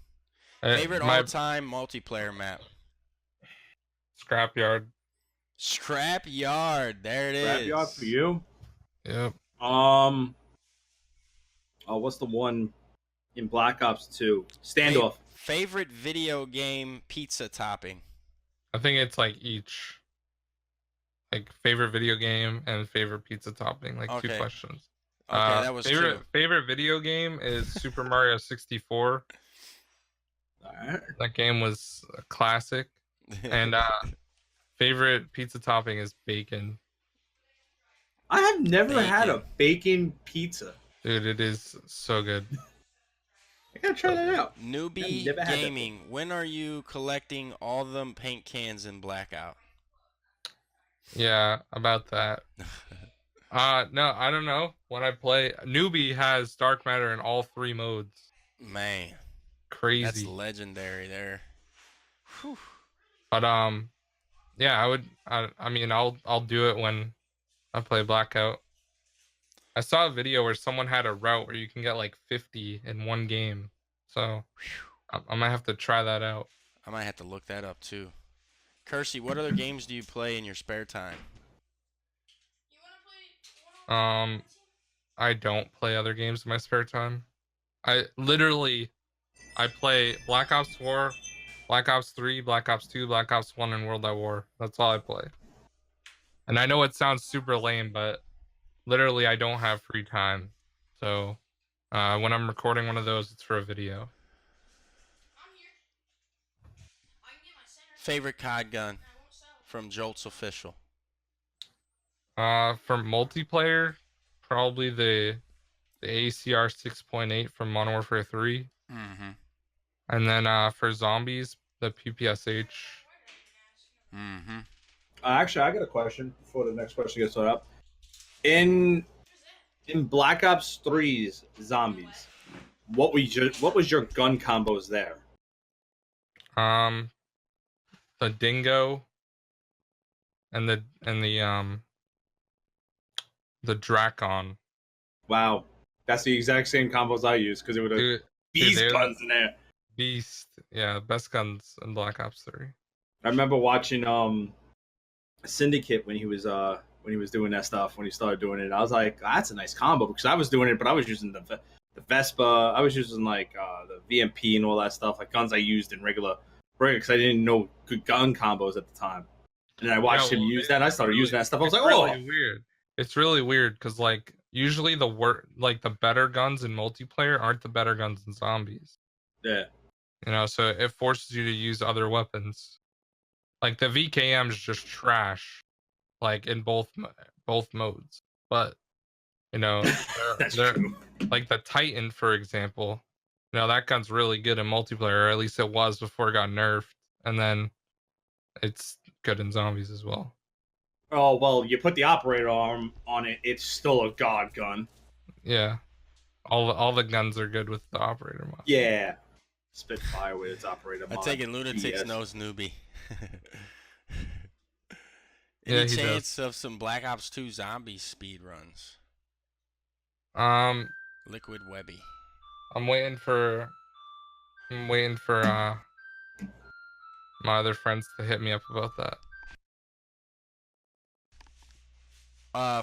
Uh, Favorite my all-time multiplayer map? Scrapyard. Scrapyard. There it is. Scrapyard for you. Yep. Oh, what's the one in Black Ops 2? Standoff. Favorite video game pizza topping? I think it's like each. Like favorite video game and favorite pizza topping, like Okay. 2 questions. Okay, that was favorite 2. favorite video game is Super Mario 64. Alright. That game was a classic. And favorite pizza topping is bacon. I have never had a Bacon. bacon pizza. Dude, it is so good. I gotta try that out. Newbie I've never had that Gaming. When are you collecting all the paint cans in Blackout? Yeah, about that. No, I don't know. When I play, Newbie has Dark Matter in all 3 modes. Man, Crazy. that's legendary there. Whew. But yeah, I mean, I'll do it when I play Blackout. I saw a video where someone had a route where you can get like 50 in one game. So I might have to try that out. I might have to look that up too. Kersey, what other games do you play in your spare time? I don't play other games in my spare time. I play Black Ops 4, Black Ops 3, Black Ops 2, Black Ops 1, and World at War. That's all I play. And I know it sounds super lame, but literally I don't have free time. So when I'm recording one of those, it's for a video. Favorite COD gun from Jolt's Official? For multiplayer, probably the ACR 6.8 from Modern Warfare 3. Mm-hmm. And then for zombies, the PPSH. Mm-hmm. Actually, I got a question before the next question gets set up. In Black Ops 3's zombies, what was your gun combos there? The Dingo and the Drakon. Wow, that's the exact same combos I use because it would have Dude, beast they're guns in there. Beast, yeah, best guns in Black Ops 3. I remember watching Syndicate when he was doing that stuff, when he started doing it. I was like, that's a nice combo, because I was doing it, but I was using the Vespa. I was using like the VMP and all that stuff, like guns I used in regular because I didn't know good gun combos at the time. And then I watched him use that. And I started using that stuff. I was like, oh, really weird. It's really weird because like usually the better guns in multiplayer aren't the better guns in zombies. Yeah. You know, so it forces you to use other weapons. Like the VKM is just trash, like in both modes. But you know, That's they're true. like the Titan, for example. You know, that gun's really good in multiplayer, or at least it was before it got nerfed, and then it's good in zombies as well. Oh, well, you put the operator arm on it, it's still a god gun. Yeah, all the guns are good with the operator mod. Yeah. spit fire with its operator I mod. take it Lunatics Yes. knows newbie. Yeah, Any he chance of some Black Ops 2 zombie speed runs? Liquid Webby. I'm waiting for my other friends to hit me up about that.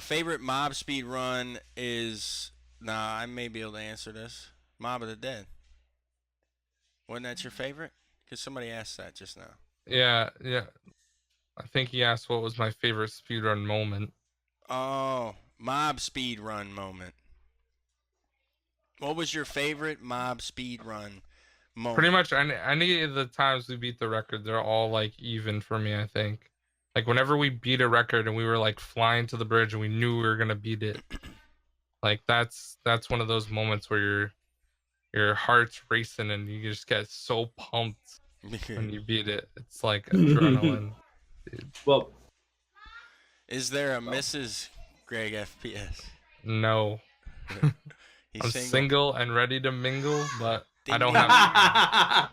Favorite mob speed run is I may be able to answer this. Mob of the Dead. Wasn't that your favorite? Because somebody asked that just now. Yeah. I think he asked what was my favorite speedrun moment. Oh, mob speed run moment. What was your favorite mob speed run moment? Pretty much any of the times we beat the record, they're all like even for me, I think. Like whenever we beat a record and we were like flying to the bridge and we knew we were gonna beat it. Like that's one of those moments where your heart's racing and you just get so pumped when you beat it. It's like adrenaline. Dude. Well, is there a Mrs. Greg FPS? No. He's I'm single and ready to mingle, but I don't have. I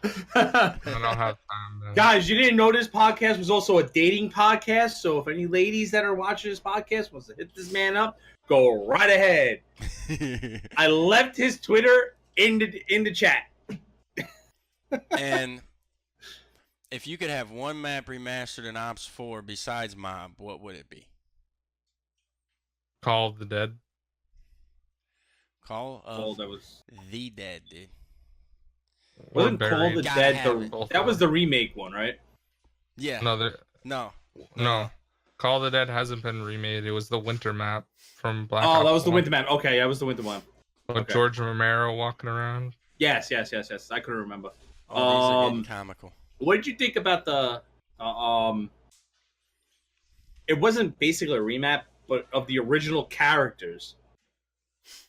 don't have time. Man. Guys, you didn't know this podcast was also a dating podcast. So if any ladies that are watching this podcast wants to hit this man up, go right ahead. I left his Twitter in the chat. And if you could have one map remastered in Ops 4 besides Mob, what would it be? Call of the Dead. Call of that was the Dead, dude. Wasn't Call of the Gotta Dead have that was the remake one, right? Yeah. No. Call of the Dead hasn't been remade. It was the winter map from Black Oh, Ops that was the 1. winter map. Okay, that was the winter one. With Okay. George Romero walking around. Yes. I couldn't remember. Oh, these are getting comical. What did you think about the it wasn't basically a remap, but of the original characters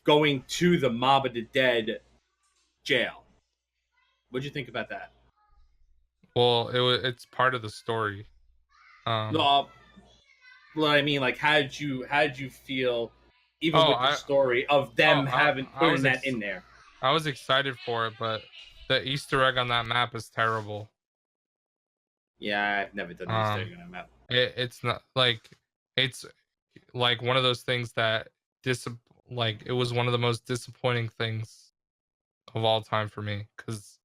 going to the Mob of the Dead jail? What did you think about that? Well, it's part of the story. No, what I mean, like, how did you feel, even with the story of them putting that in there? I was excited for it, but the Easter egg on that map is terrible. Yeah, I've never done Easter egg on a map. It's not like it's like one of those things that it was one of the most disappointing things of all time for me, because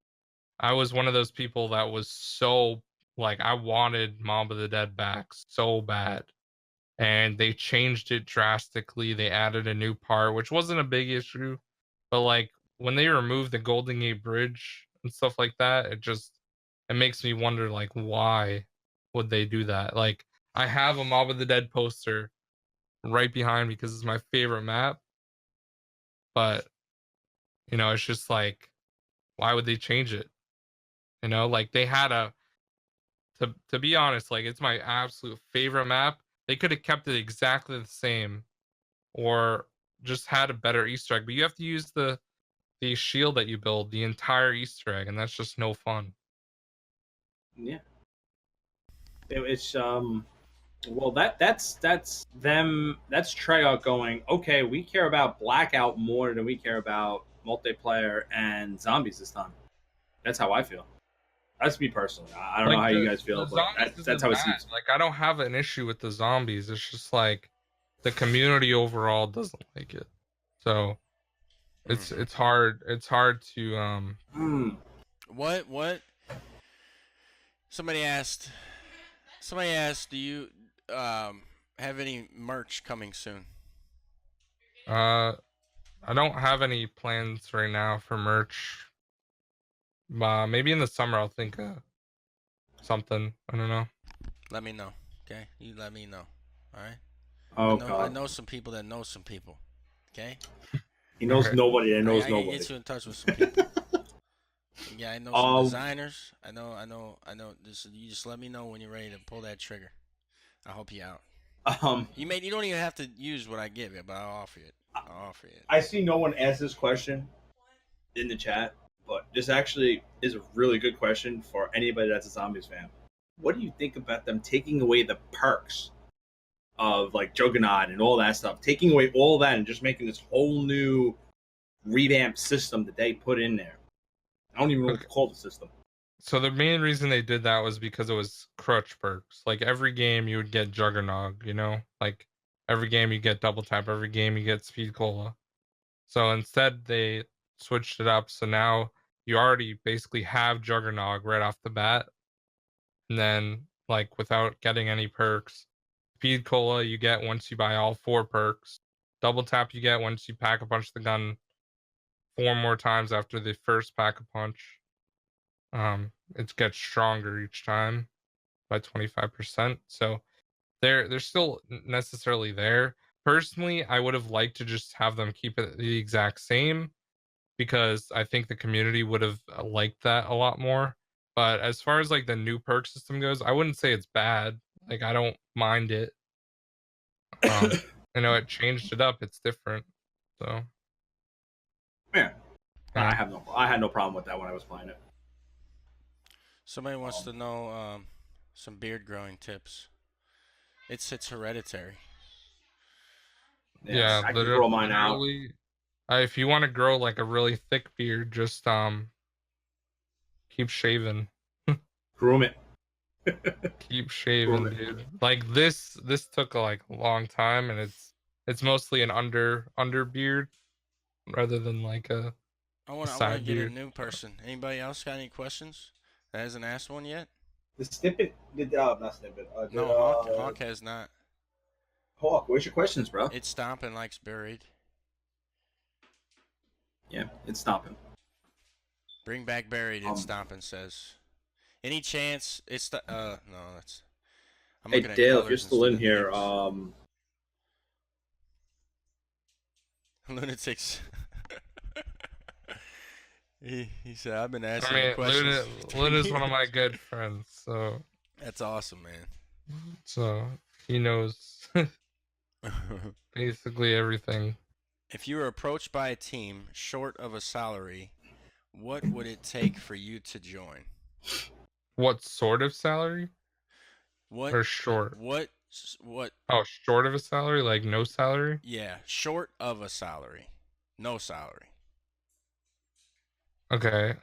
I was one of those people that was so like I wanted Mob of the Dead back so bad, and they changed it drastically. They added a new part, which wasn't a big issue, but like when they removed the Golden Gate Bridge and stuff like that, it makes me wonder, like, why would they do that? Like, I have a Mob of the Dead poster right behind me because it's my favorite map, but it's just like, why would they change it? Like they had to be honest, like it's my absolute favorite map. They could have kept it exactly the same, or just had a better Easter egg. But you have to use the shield that you build, the entire Easter egg, and that's just no fun. Yeah. It's well, that's them. That's Treyarch going, okay, we care about Blackout more than we care about multiplayer and zombies this time. That's how I feel. That's me personally. I don't know how you guys feel, but that's how it seems. Like, I don't have an issue with the zombies. It's just like the community overall doesn't like it. So it's hard. It's hard to What? Somebody asked, do you have any merch coming soon? I don't have any plans right now for merch. Maybe in the summer I'll think of something. I don't know. Let me know. Okay, you let me know. All right. Oh, I know some people that know some people. Okay. He knows nobody that knows I nobody. can get you in touch with some people. Yeah, I know some designers. I know. You just let me know when you're ready to pull that trigger. I'll help you out. You don't even have to use what I give you, but I'll offer you it. I see no one asked this question in the chat, but this actually is a really good question for anybody that's a Zombies fan. What do you think about them taking away the perks of like Juggernaut and all that stuff, taking away all that and just making this whole new revamped system that they put in there? I don't even know what to call the system. So the main reason they did that was because it was crutch perks. Like every game you would get Juggernog, you know? Like every game you get double tap, every game you get speed cola. So instead they switched it up. So now you already basically have Juggernog right off the bat. And then like without getting any perks. Speed cola you get once you buy all 4 perks. Double tap you get once you pack a punch the gun 4 more times after the first pack a punch. It gets stronger each time by 25%. So they're still necessarily there. Personally, I would have liked to just have them keep it the exact same because I think the community would have liked that a lot more. But as far as like the new perk system goes, I wouldn't say it's bad. Like I don't mind it. I know it changed it up. It's different. So Yeah. yeah. I had no problem with that when I was playing it. Somebody wants to know some beard growing tips. It's hereditary. Yeah, I can grow mine out. If you want to grow like a really thick beard, just keep shaving. Groom it. Keep shaving, dude. Like this took like a long time, and it's mostly an under beard rather than like a I want to side get beard. a new person. Anybody else got any questions that hasn't asked one yet? The snippet not snippet. No, Hawk has not. Hawk, where's your questions, bro? It's stomping like's buried. Yeah, it's stomping. Bring back buried. It's stomping says. Any chance it's the no, that's. I'm hey looking at Dale, if you're still in here, lunatics. He said I've been asking questions. Luna's one of my good friends, so that's awesome, man. So he knows basically everything. If you were approached by a team short of a salary, what would it take for you to join? What sort of salary? What or short? What? Oh, short of a salary, like no salary? Yeah, short of a salary, no salary. Okay.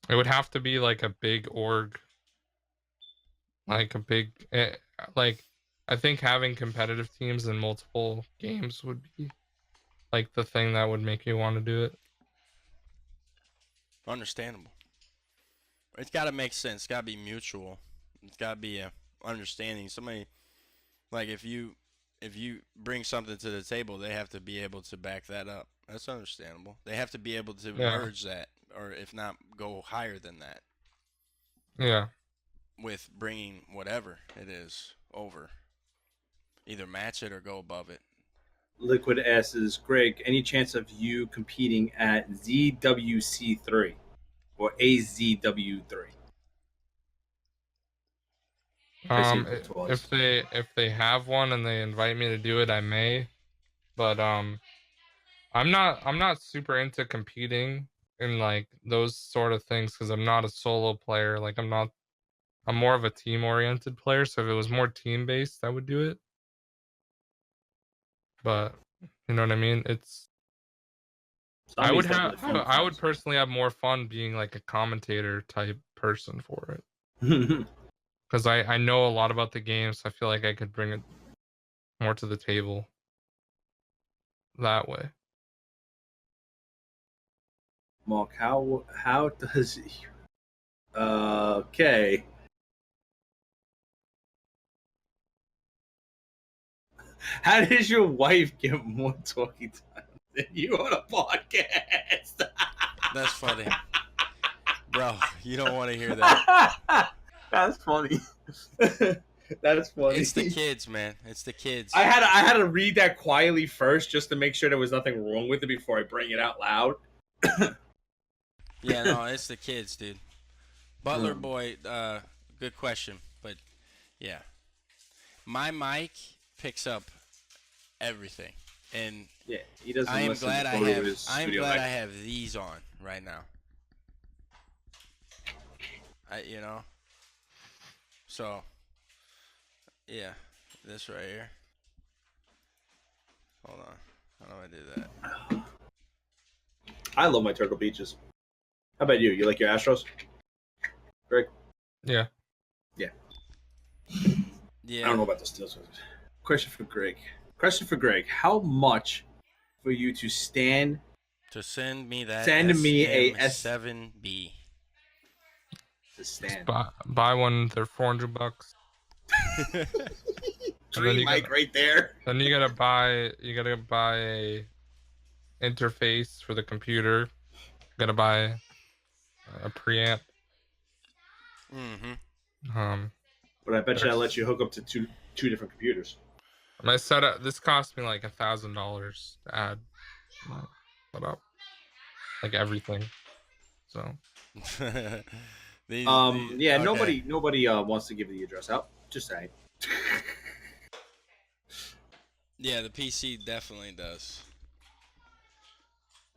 It would have to be like a big org, like a big, like I think having competitive teams in multiple games would be like the thing that would make you want to do it. Understandable. It's got to make sense. It's got to be mutual. It's got to be a understanding. Somebody, like if you bring something to the table, they have to be able to back that up. That's understandable. They have to be able to merge that, or if not, go higher than that. Yeah. With bringing whatever it is over. Either match it or go above it. Liquid asks, Greg, any chance of you competing at ZWC3 or AZW3? If they have one and they invite me to do it, I may. But I'm not super into competing in like those sort of things because I'm not a solo player. Like I'm more of a team oriented player. So if it was more team based, I would do it. But you know what I mean? I would personally have more fun being like a commentator type person for it. Because I know a lot about the game, so I feel like I could bring it more to the table that way. Mark, how does okay. How does your wife get more talking time than you on a podcast? That's funny. Bro, you don't want to hear that. That's funny. That's funny. It's the kids, man. It's the kids. I had to read that quietly first just to make sure there was nothing wrong with it before I bring it out loud. Yeah, no, it's the kids, dude. Butler boy, good question, but yeah. My mic picks up everything, and yeah, he doesn't. I am glad I have these on right now. So yeah, this right here. Hold on, how do I do that? I love my Turtle Beaches. How about you? You like your Astros, Greg? Yeah. Yeah. Yeah. I don't know about the Steelers. Question for Greg. How much for you to stand? To send me that Send me a SM7B. To Just stand. buy one. They're $400. Dream Mike right there. Then you gotta buy a interface for the computer. You gotta buy a preamp. But I bet you I let you hook up to two different computers. My setup. This cost me like $1,000 to add my setup, like everything. So. Yeah. Okay. Nobody wants to give the address out. Just saying. Yeah, the PC definitely does.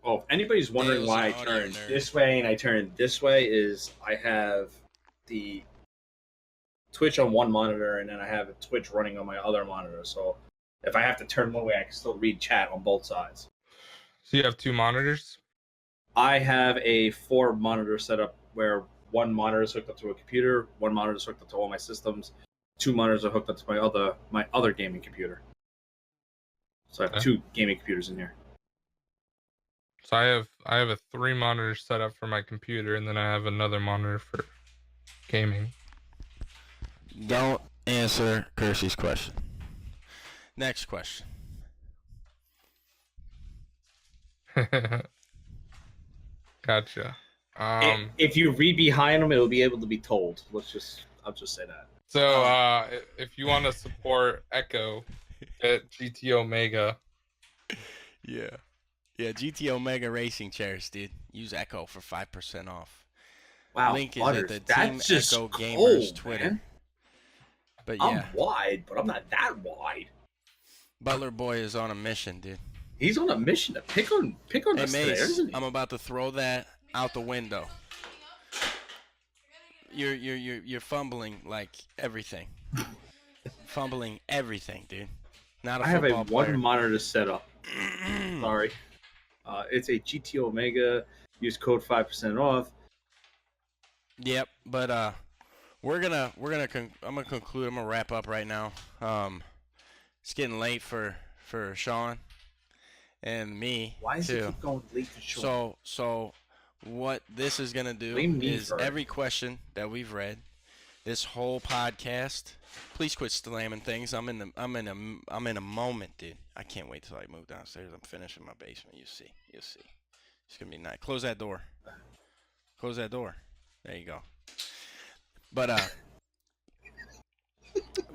Oh, if anybody's wondering Dale's why I an audio turned nerd. this way and I turned this way, is I have the Twitch on one monitor and then I have a Twitch running on my other monitor. So if I have to turn one way, I can still read chat on both sides. So you have 2 monitors? I have a 4-monitor setup where one monitor is hooked up to a computer, one monitor is hooked up to all my systems, 2 monitors are hooked up to my other gaming computer. So I have 2 gaming computers in here. So I have a 3-monitor setup for my computer, and then I have another monitor for gaming. Don't answer Kersey's question. Next question. Gotcha. If you read behind them, it'll be able to be told. I'll just say that. So if you want to support EcHo, get GT Omega. Yeah. Yeah, GT Omega racing chairs, dude. Use EcHo for 5% off. Wow, Link is Butters, at the that's Team just EcHo cold, Gamers Twitter. Man. But yeah, I'm wide, but I'm not that wide. Butler Boy is on a mission, dude. He's on a mission to pick on Hey, us today, Mace, isn't he? I'm about to throw that out the window. You're fumbling like everything. Fumbling everything, dude. Not a I have a football player. 1-monitor setup. Sorry. It's a GT Omega. Use code 5% off. Yep, but I'm gonna conclude. I'm gonna wrap up right now. It's getting late for Sean and me. Why does too. it keep going late for Sean? So what this is gonna do is every question that we've read, this whole podcast. Please quit slamming things. I'm in a moment, dude. I can't wait till I move downstairs. I'm finishing my basement. You see. It's gonna be nice. Close that door. There you go. But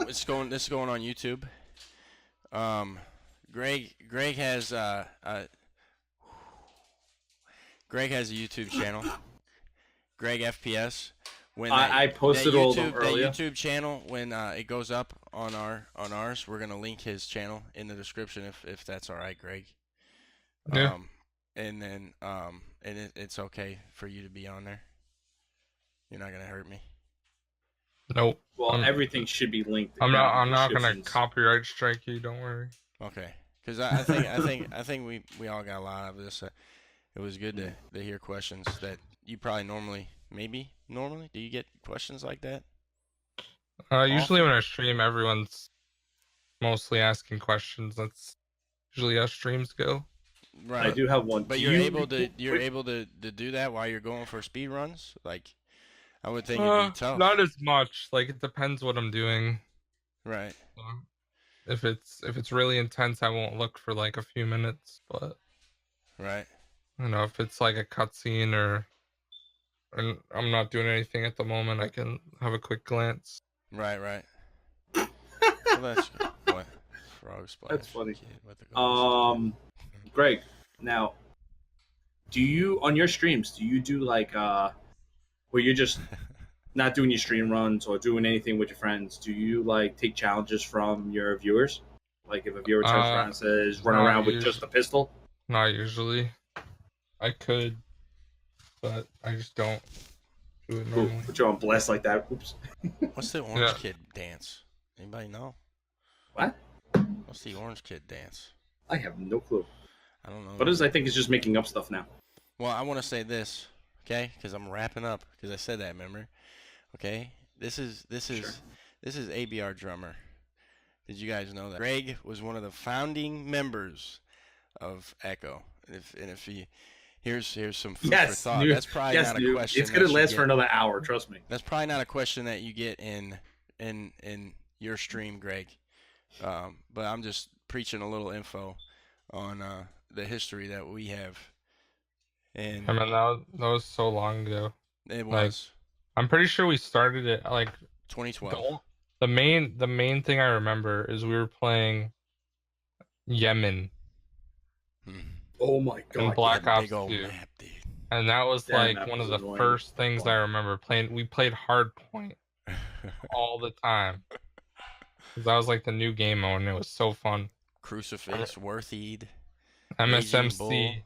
this is going on YouTube. Greg has a YouTube channel. GregFPS. When I posted all of them earlier. That YouTube channel, when it goes up on ours, we're gonna link his channel in the description if that's all right, Greg. Yeah. And then it's okay for you to be on there. You're not gonna hurt me. Nope. Well, everything should be linked. I'm not gonna copyright strike you. Don't worry. Okay. Because I think we all got a lot of this. It was good to hear questions that you probably normally do you get questions like that? Usually when I stream, everyone's mostly asking questions. That's usually how streams go. Right. I do have one. But you're able to do that while you're going for speed runs? Like, I would think it'd be tough. Not as much. Like, it depends what I'm doing. Right. If it's really intense, I won't look for like a few minutes. But right. If it's like a cutscene or I'm not doing anything at the moment, I can have a quick glance. Right. Well, that's good. What? Frog splash. That's funny. Greg, now, do you on your streams? Do you do like where you're just not doing your stream runs or doing anything with your friends? Do you like take challenges from your viewers? Like if a viewer turns around and says, "Run around with just a pistol"? Not usually. I could, but I just don't do it normally. Put you on blast like that. Oops. What's the orange kid dance? Anybody know? What? What's the orange kid dance? I have no clue. I don't know. But I think it's just making up stuff now. Well, I want to say this, okay? Because I'm wrapping up. Because I said that, remember? Okay. This is Sure. ABR drummer. Did you guys know that? Greg was one of the founding members of EcHo. If he here's some food for thought. Noob. That's probably Yes, not a Noob. question. It's gonna that you last get- for another hour. Trust me. That's probably not a question that you get in your stream, Greg. But I'm just preaching a little info on the history that we have. And I mean, that was so long ago. it like, was I'm pretty sure we started it like 2012. the main thing I remember is we were playing Yemen Oh my in god. Black That Ops big old 2, map, dude. and that was That like map one was of the annoying. first things I remember playing. We played Hardpoint all the time. 'Cause that was like the new game mode, and it was so fun. Crucifix, Worthied, MSMC,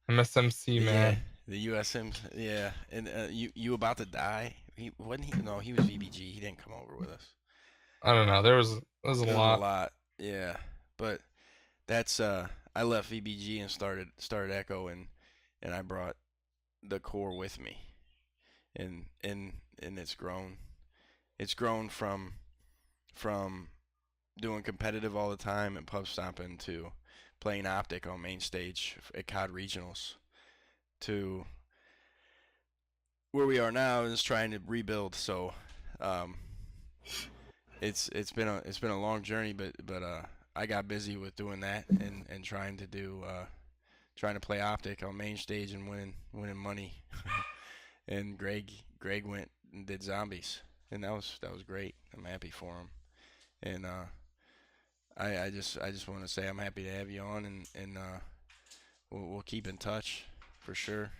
MSMC, man. the USM, yeah. And you about to die? He wasn't he? No, he was VBG. He didn't come over with us. I don't know. There was a There was lot. yeah. But that's I left VBG and started EcHo, and I brought the core with me, and it's grown. It's grown from doing competitive all the time and pub stomping to playing Optic on main stage at COD regionals to where we are now is trying to rebuild. So it's been a long journey, but I got busy with doing that and trying to play Optic on main stage and winning money. And Greg went and did zombies, and that was great. I'm happy for him. And I just want to say I'm happy to have you on, and we'll keep in touch for sure.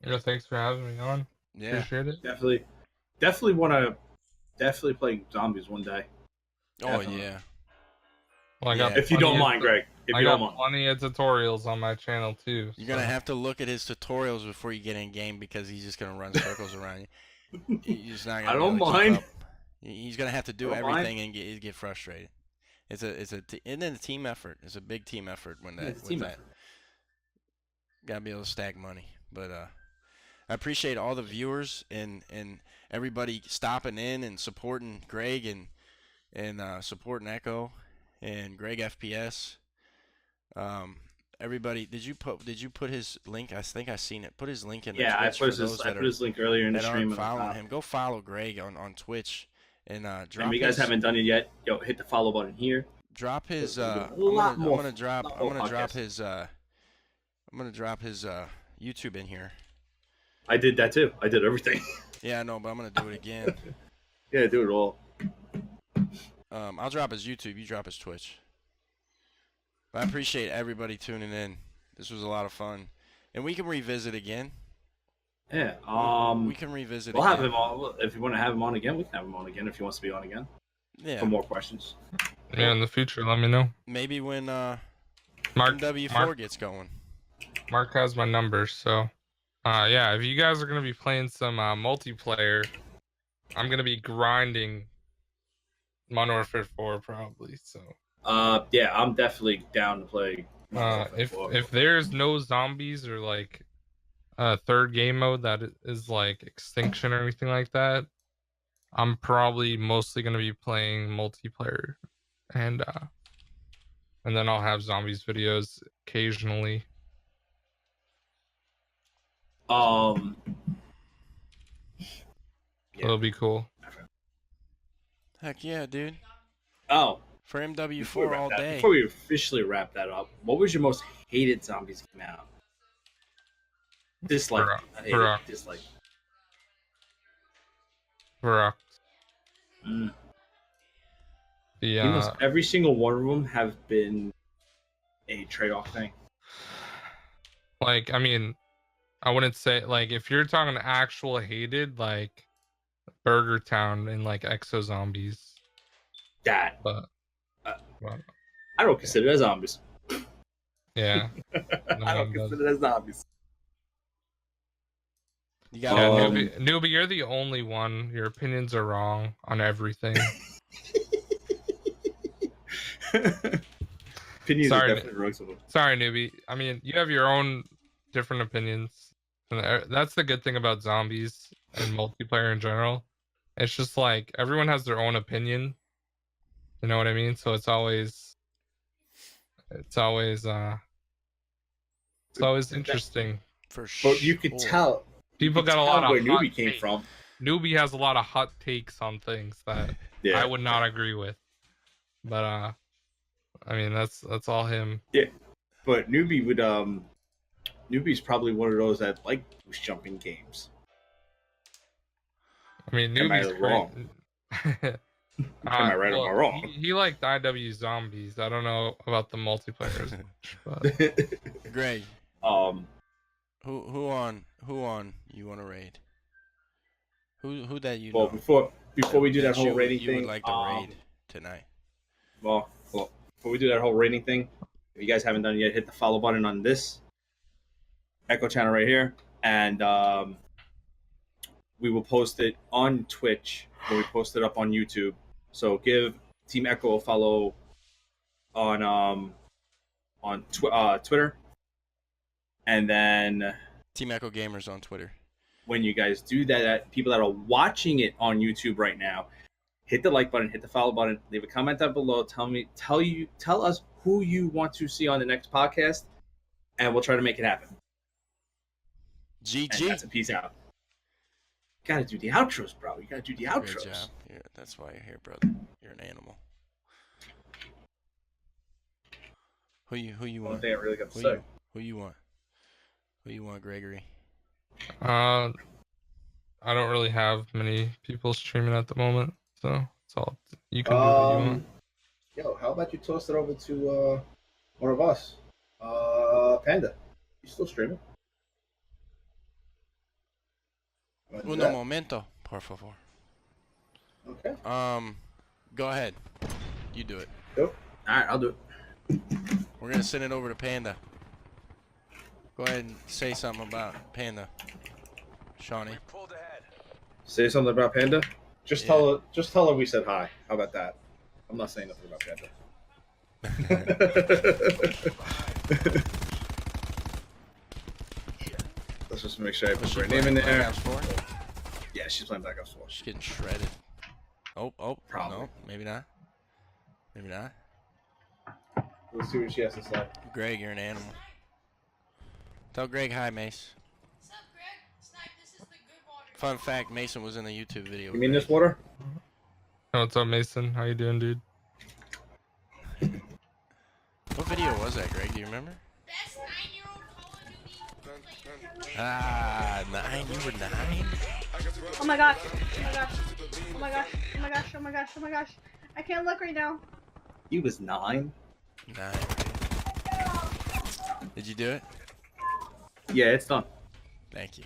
Yeah, thanks for having me on. Yeah, Appreciate it. Definitely want to play zombies one day. oh Definitely. yeah. Well, I got Yeah. If you plenty don't of- mind, Greg. If I you got don't mind. plenty of tutorials on my channel too. You're gonna so- have to look at his tutorials before you get in game because he's just gonna run circles around you. You're just not gonna. I be don't able to keep mind. up. He's gonna have to do I don't mind. everything and get frustrated. And then a team effort. It's a big team effort when that. It's a team with that. effort. Gotta be able to stack money. But I appreciate all the viewers and everybody stopping in and supporting Greg and supporting EcHo and GregFPS. Everybody, did you put his link? I think I seen it. Put his link in. Yeah, I Twitch put for those I put his link earlier in the that stream. aren't following him. Go follow Greg on Twitch and drop. And if you guys his, haven't done it yet, hit the follow button here. drop his. A I'm lot gonna more- drop. lot I'm more gonna drop podcasts. his. I'm gonna drop his YouTube in here. I did that too. I did everything. Yeah, I know, but I'm gonna do it again. Yeah, do it all. I'll drop his YouTube. You drop his Twitch. I appreciate everybody tuning in. This was a lot of fun, and we can revisit again. Yeah. We can revisit. We'll again. have him on. If you want to have him on again, we can have him on again. If he wants to be on again Yeah, for more questions. Yeah, in the future, let me know. maybe when Mark MW4 gets going. Mark has my number, so yeah, if you guys are gonna be playing some multiplayer, I'm gonna be grinding Modern Warfare 4 probably. So Yeah, I'm definitely down to play. if there's no zombies or like third game mode that is like extinction or anything like that, I'm probably mostly gonna be playing multiplayer, and then I'll have zombies videos occasionally. Yeah. It'll be cool. Heck yeah, dude. Oh, For before we MW4 wrap all that- day. Before we officially wrap that up, what was your most hated zombies game out? Dislike. Bro- Not hated, bro. dislike. For Mm. the Almost every single one of them have been a trade-off thing. like, I mean, I wouldn't say like if you're talking actual hated, like Burger Town and like Exo Zombies, That but I don't consider it as zombies. yeah. I don't consider it as zombies. You Yeah, got newbie, you're the only one. Your opinions are wrong on everything. Opinions Sorry, are definitely wrong. Sorry, newbie. I mean, you have your own different opinions. And that's the good thing about zombies and multiplayer in general. It's just like everyone has their own opinion. You know what I mean? So it's always interesting. For sure. But you could tell. People got a lot of where hot Newbie came takes. from. Newbie has a lot of hot takes on things that I would not agree with. But I mean that's all him. Yeah. But Newbie would Newbie's probably one of those that like boost jumping games. I mean, Am I Newbie's wrong? Am I right or am I wrong? He liked IW zombies. I don't know about the multiplayers. But... Greg. Who on you want to raid? Who that you know? Well, before we do that whole rating you thing, would like to raid tonight. Well, before we do that whole rating thing, if you guys haven't done it yet, hit the follow button on this EcHo channel right here, and we will post it on Twitch, or we post it up on YouTube. So give Team EcHo a follow on Twitter, and then Team EcHo Gamers on Twitter. When you guys do that, people that are watching it on YouTube right now, hit the like button, hit the follow button, leave a comment down below. Tell us who you want to see on the next podcast, and we'll try to make it happen. GG. And that's a peace out. Gotta do the outros, bro. You gotta do the outros. Great job. Yeah, that's why you're here, brother. You're an animal. Who you want? One thing I really got to say. Who you want? Who you want, Gregory? I don't really have many people streaming at the moment, so it's all you can do what you want. Yo, how about you toss it over to one of us? Panda. You still streaming? Uno momento, por favor. Okay. Go ahead. You do it. Yep. Alright, I'll do it. We're gonna send it over to Panda. Go ahead and say something about Panda. Shawnee. Say something about Panda? Just tell her we said hi. How about that? I'm not saying nothing about Panda. Let's just make sure I put her name in there. Yeah, she's playing Black Ops 4. She's getting shredded. Oh, probably. No, maybe not. Maybe not. Let's see what she has to say. Greg, you're an animal. Tell Greg hi, Mace. What's up, Greg? Snipe, this is the good water. Fun fact, Mason was in the YouTube video. You mean this water? Oh, what's up, Mason? How you doing, dude? What video was that, Greg? Do you remember? Best 9-year-old Call of Duty player. Ah, 9? You were 9? Oh my gosh. Oh my gosh. Oh my gosh. Oh my gosh. Oh my gosh. Oh my gosh. I can't look right now. He was 9? 9. Did you do it? Yeah, it's done. Thank you.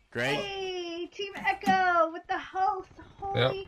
Greg? Hey, Team EcHo with the host. Holy